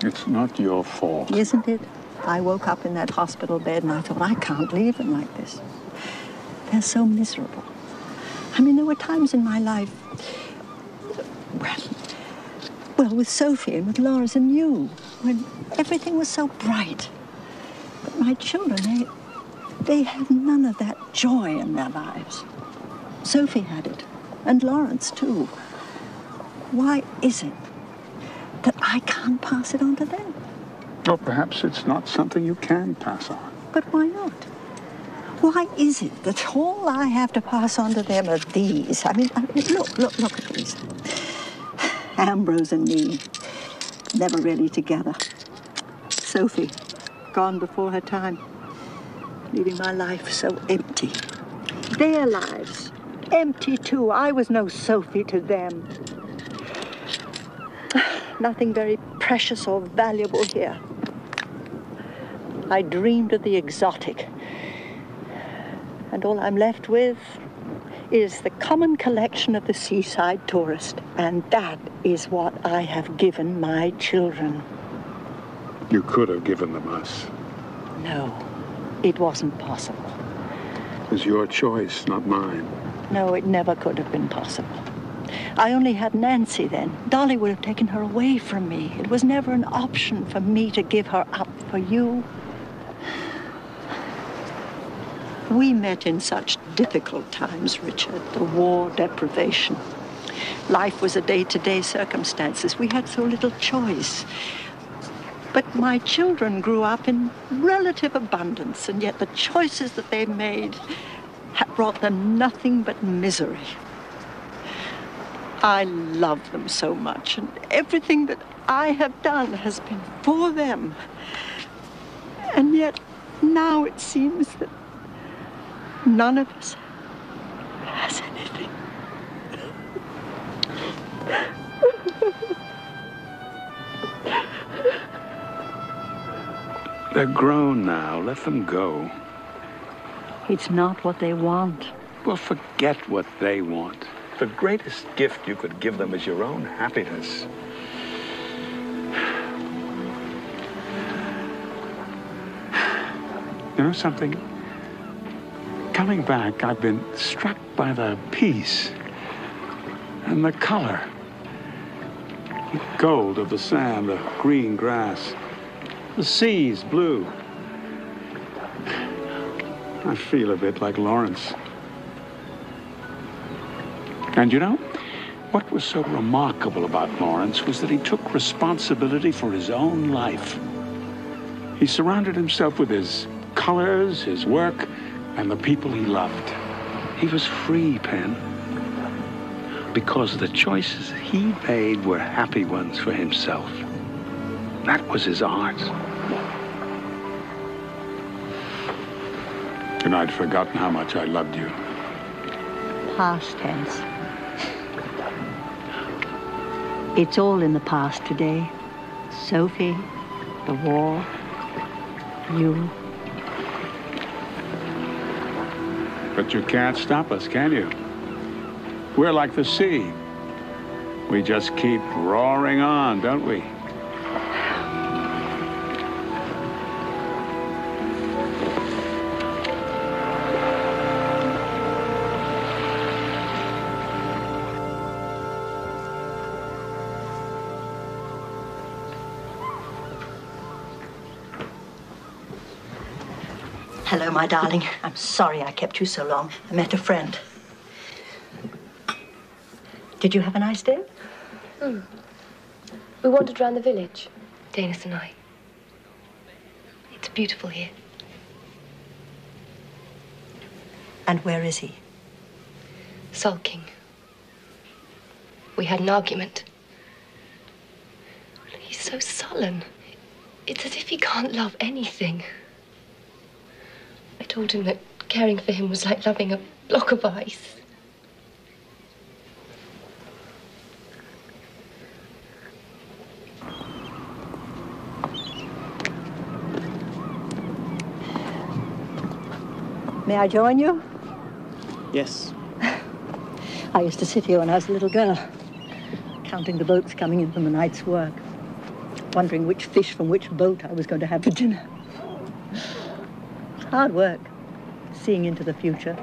It's not your fault. Isn't it? I woke up in that hospital bed and I thought, I can't leave them like this. They're so miserable. I mean, there were times in my life, well, with Sophie and with Loris and you, when everything was so bright. But my children, they have none of that joy in their lives. Sophie had it, and Lawrence too. Why is it that I can't pass it on to them? Or perhaps it's not something you can pass on. But why not? Why is it that all I have to pass on to them are these? I mean, look at these. Ambrose and me, never really together. Sophie, gone before her time, leaving my life so empty. Their lives, empty too. I was no Sophie to them. Nothing very precious or valuable here. I dreamed of the exotic. And all I'm left with is the common collection of the seaside tourist. And that is what I have given my children. You could have given them us. No, it wasn't possible. It was your choice, not mine. No, it never could have been possible. I only had Nancy then. Dolly would have taken her away from me. It was never an option for me to give her up for you. We met in such difficult times, Richard. The war, deprivation. Life was a day-to-day circumstances. We had so little choice. But my children grew up in relative abundance, and yet the choices that they made have brought them nothing but misery. I love them so much, and everything that I have done has been for them. And yet now it seems that none of us has anything. They're grown now. Let them go. It's not what they want. Well, forget what they want. The greatest gift you could give them is your own happiness. You know something? Coming back, I've been struck by the peace and the color. The gold of the sand, the green grass, the sea's blue. I feel a bit like Lawrence. And you know, what was so remarkable about Lawrence was that he took responsibility for his own life. He surrounded himself with his colors, his work, and the people he loved. He was free, Pen, because the choices he made were happy ones for himself. That was his art. And I'd forgotten how much I loved you. Past tense. It's all in the past today. Sophie, the war, you. But you can't stop us, can you? We're like the sea. We just keep roaring on, don't we? Hello, my darling. I'm sorry I kept you so long. I met a friend. Did you have a nice day? We wandered around the village, Danis and I. It's beautiful here. And where is he? Sulking. We had an argument. He's so sullen. It's as if he can't love anything. I told him that caring for him was like loving a block of ice. May I join you? Yes. I used to sit here when I was a little girl, counting the boats coming in from the night's work, wondering which fish from which boat I was going to have for dinner. It's hard work, seeing into the future.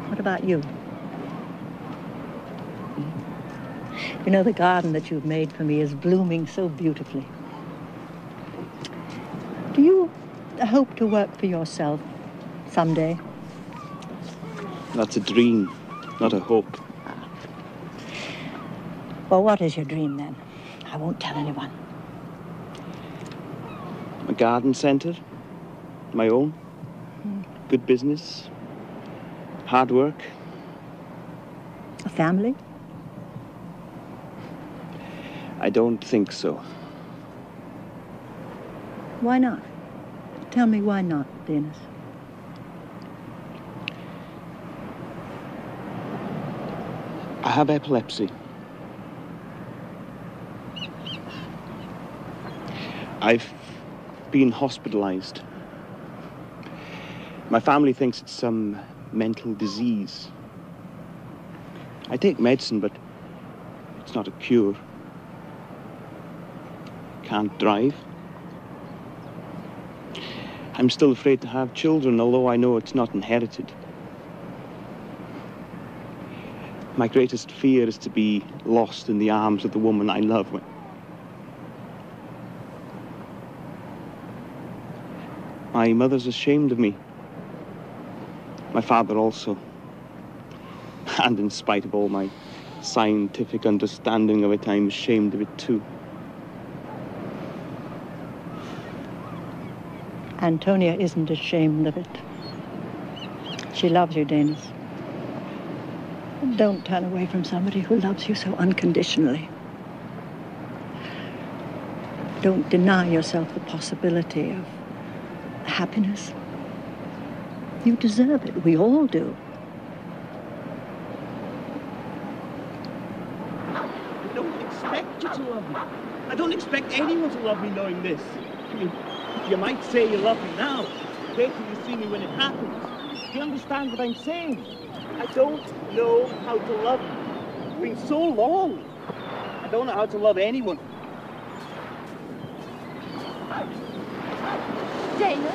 What about you? You know, the garden that you've made for me is blooming so beautifully. Do you hope to work for yourself someday? That's a dream, not a hope. Well, what is your dream, then? I won't tell anyone. A garden centre, my own. Good business, hard work. A family? I don't think so. Why not? Tell me why not, Venus. I have epilepsy. I've been hospitalized. My family thinks it's some mental disease. I take medicine, but it's not a cure. Can't drive. I'm still afraid to have children, although I know it's not inherited. My greatest fear is to be lost in the arms of the woman I love. My mother's ashamed of me. My father also. And in spite of all my scientific understanding of it, I'm ashamed of it too. Antonia isn't ashamed of it. She loves you, Danis. Don't turn away from somebody who loves you so unconditionally. Don't deny yourself the possibility of happiness. You deserve it. We all do. I don't expect you to love me. I don't expect anyone to love me knowing this. You might say you love me now. Wait till you see me when it happens. Do you understand what I'm saying? I don't know how to love you. It's been so long. I don't know how to love anyone. Dana?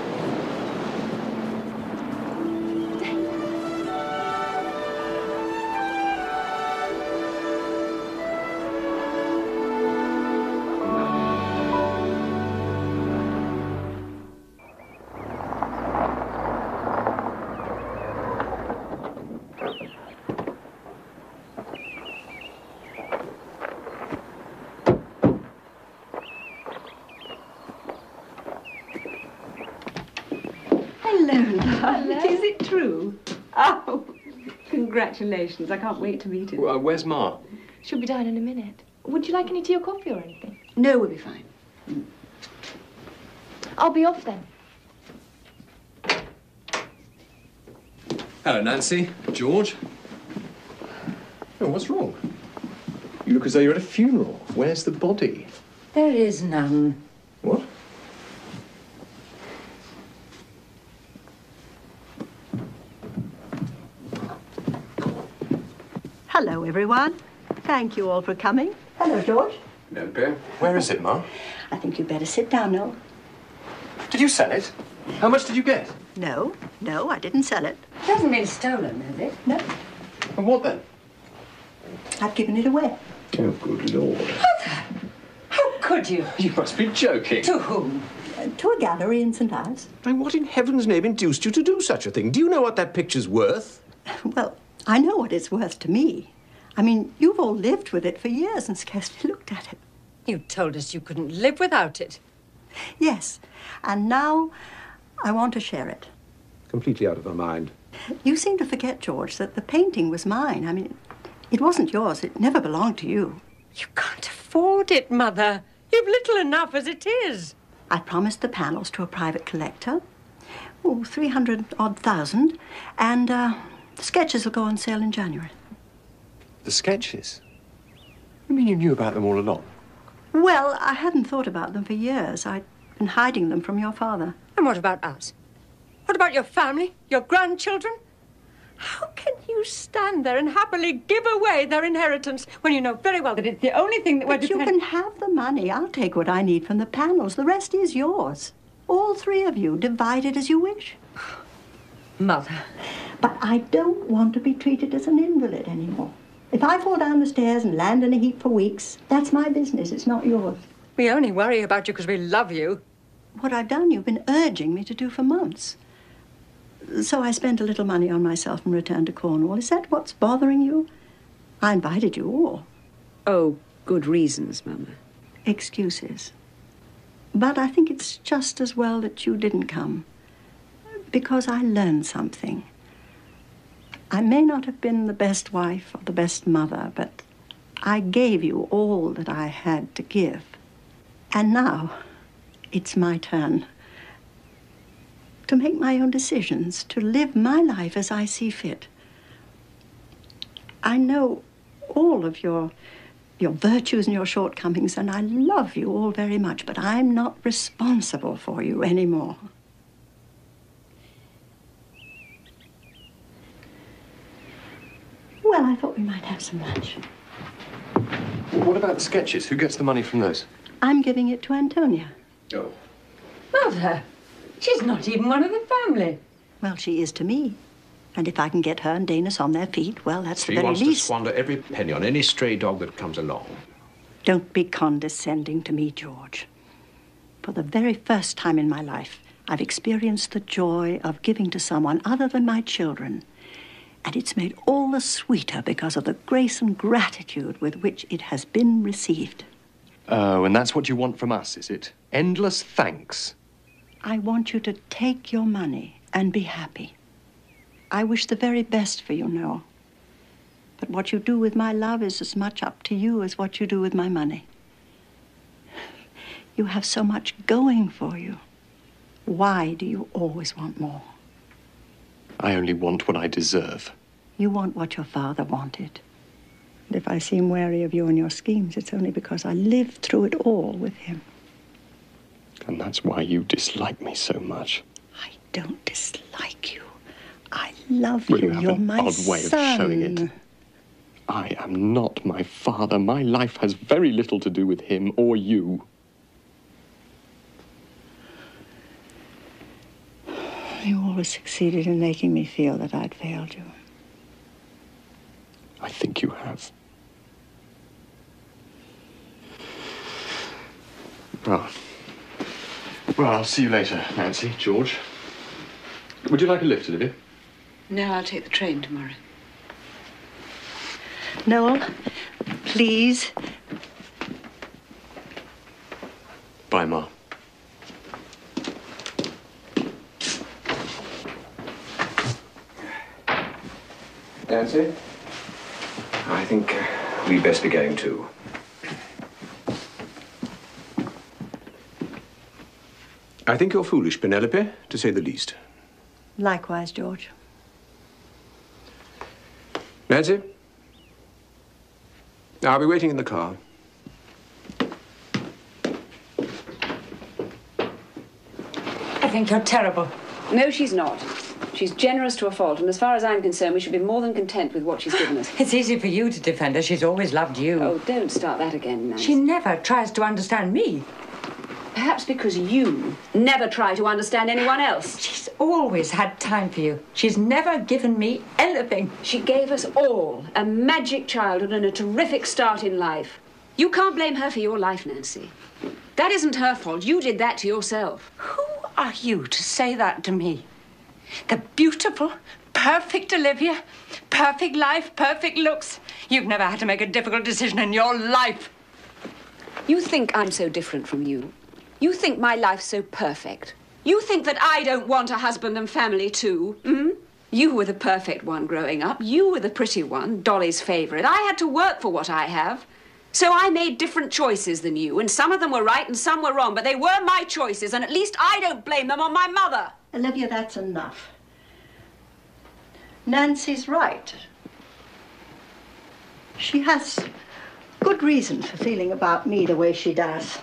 Hello. Is it true? Oh, congratulations. I can't wait to meet him. Where's Ma? She'll be down in a minute. Would you like any tea or coffee or anything? No, we'll be fine. I'll be off then. Hello, Nancy. George. Oh, what's wrong? You look as though you're at a funeral. Where's the body? There is none. What? Hello, everyone. Thank you all for coming. Hello, George. No, Bear. Where is it, Ma? I think you'd better sit down, Noel. Did you sell it? How much did you get? No, I didn't sell it. It hasn't been stolen, has it? No. And what then? I've given it away. Oh, good Lord. How could you? You must be joking. To whom? To a gallery in St. Ives. And what in heaven's name induced you to do such a thing? Do you know what that picture's worth? Well, I know what it's worth to me. I mean, you've all lived with it for years and scarcely looked at it. You told us you couldn't live without it. Yes, and now I want to share it. Completely out of her mind. You seem to forget, George, that the painting was mine. I mean, it wasn't yours. It never belonged to you. You can't afford it, Mother. You've little enough as it is. I promised the panels to a private collector. Oh, 300,000. And the sketches will go on sale in January. The sketches? You mean you knew about them all along? Well, I hadn't thought about them for years. I'd been hiding them from your father. And what about us? What about your family, your grandchildren? How can you stand there and happily give away their inheritance when you know very well that it's the only thing that we're But you can have the money. I'll take what I need from the panels. The rest is yours. All three of you, divided as you wish. Mother. But I don't want to be treated as an invalid anymore. If I fall down the stairs and land in a heap for weeks, that's my business. It's not yours. We only worry about you because we love you. What I've done, you've been urging me to do for months. So I spent a little money on myself and returned to Cornwall. Is that what's bothering you? I invited you all. Oh, good reasons, Mama. Excuses. But I think it's just as well that you didn't come. Because I learned something. I may not have been the best wife or the best mother, but I gave you all that I had to give. And now it's my turn to make my own decisions, to live my life as I see fit. I know all of your virtues and your shortcomings, and I love you all very much, but I'm not responsible for you anymore. Well, I thought we might have some lunch. What about the sketches? Who gets the money from those? I'm giving it to Antonia. Oh. Mother, she's not even one of the family. Well, she is to me. And if I can get her and Danis on their feet, well, that's the She very wants to least. squander every penny on any stray dog that comes along. Don't be condescending to me, George. For the very first time in my life, I've experienced the joy of giving to someone other than my children. And it's made all the sweeter because of the grace and gratitude with which it has been received. Oh, and that's what you want from us, is it? Endless thanks. I want you to take your money and be happy. I wish the very best for you, Noel. But what you do with my love is as much up to you as what you do with my money. You have so much going for you. Why do you always want more? I only want what I deserve. You want what your father wanted. And if I seem wary of you and your schemes, it's only because I lived through it all with him. And that's why you dislike me so much. I don't dislike you. I love Well, you. you have You're an my odd way of showing it. I am not my father. My life has very little to do with him or you. You always succeeded in making me feel that I'd failed you. I think you have. Well, I'll see you later, Nancy, George. Would you like a lift, Olivia? No, I'll take the train tomorrow. Noel, please. Bye, Ma. Nancy? I think we'd best be going too. I think you're foolish, Penelope, to say the least. Likewise, George. Nancy? I'll be waiting in the car. I think you're terrible. No, she's not. She's generous to a fault, and as far as I'm concerned, we should be more than content with what she's given us. It's easy for you to defend her. She's always loved you. Oh, don't start that again, Nancy. She never tries to understand me. Perhaps because you never try to understand anyone else. She's always had time for you. She's never given me anything. She gave us all a magic childhood and a terrific start in life. You can't blame her for your life, Nancy. That isn't her fault. You did that to yourself. Who are you to say that to me? The beautiful, perfect Olivia, perfect life, perfect looks. You've never had to make a difficult decision in your life. You think I'm so different from you. You think my life's so perfect. You think that I don't want a husband and family too, You were the perfect one growing up. You were the pretty one, Dolly's favourite. I had to work for what I have. So I made different choices than you, and some of them were right and some were wrong, but they were my choices, and at least I don't blame them on my mother. Olivia, that's enough. Nancy's right. She has good reason for feeling about me the way she does.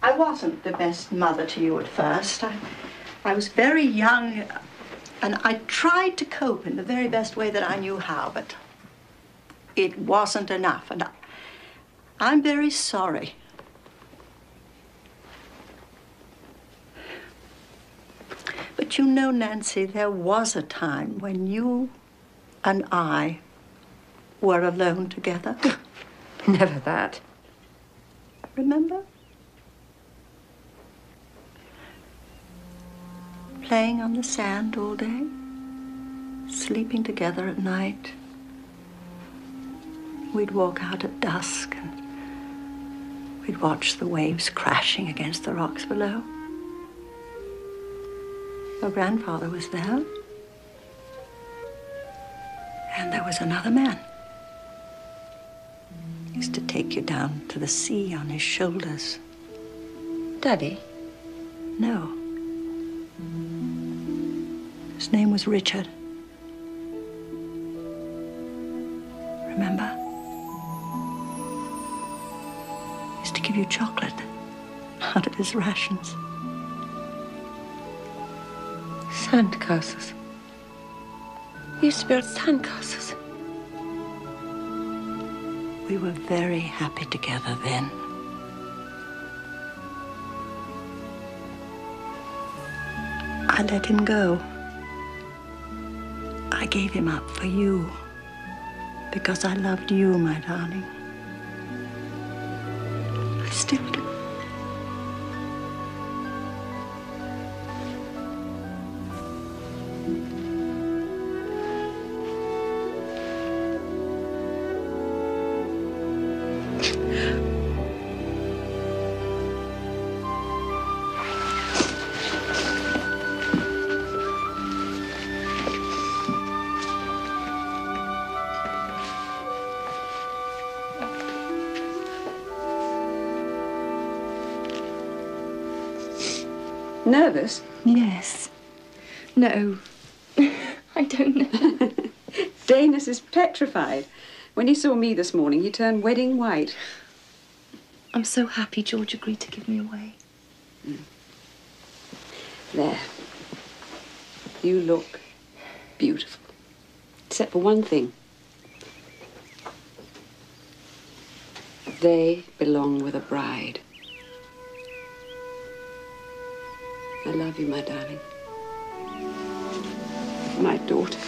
I wasn't the best mother to you at first. I was very young, and I tried to cope in the very best way that I knew how, but it wasn't enough, and I'm very sorry. But you know, Nancy, there was a time when you and I were alone together. Never that. Remember? Playing on the sand all day, sleeping together at night. We'd walk out at dusk and we'd watch the waves crashing against the rocks below. Your grandfather was there. And there was another man. He used to take you down to the sea on his shoulders. Daddy? No. His name was Richard. Remember? He used to give you chocolate out of his rations. Sandcastles. You used to build sandcastles. We were very happy together then. I let him go. I gave him up for you because I loved you, my darling. I still do. Nervous? Yes. No. I don't know. Danis is petrified. When he saw me this morning, he turned wedding white. I'm so happy George agreed to give me away. There. You look beautiful. Except for one thing. They belong with a bride. I love you, my darling. My daughter.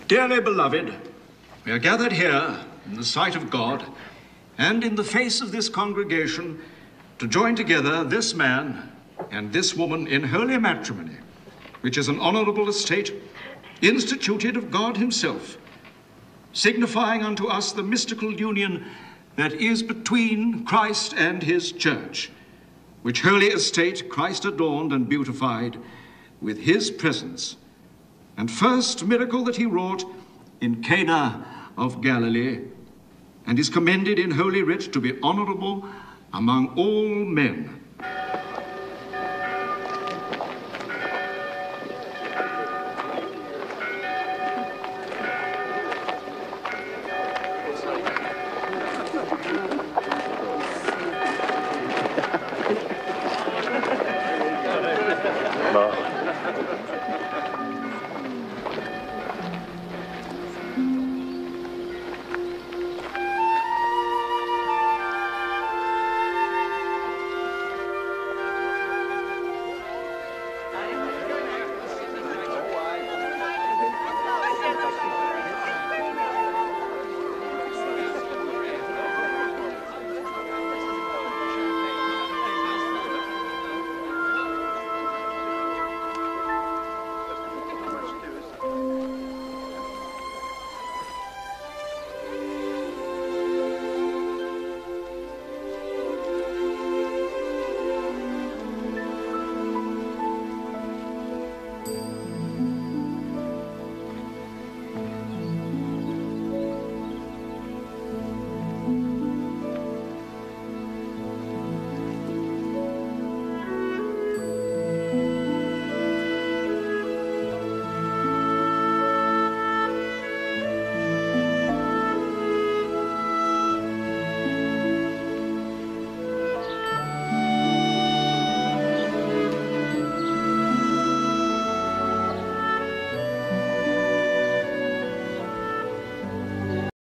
Dearly beloved, we are gathered here in the sight of God and in the face of this congregation to join together this man and this woman in holy matrimony, which is an honorable estate instituted of God himself, signifying unto us the mystical union that is between Christ and his church, which holy estate Christ adorned and beautified with his presence, and first miracle that he wrought in Cana of Galilee, and is commended in Holy Writ to be honorable among all men.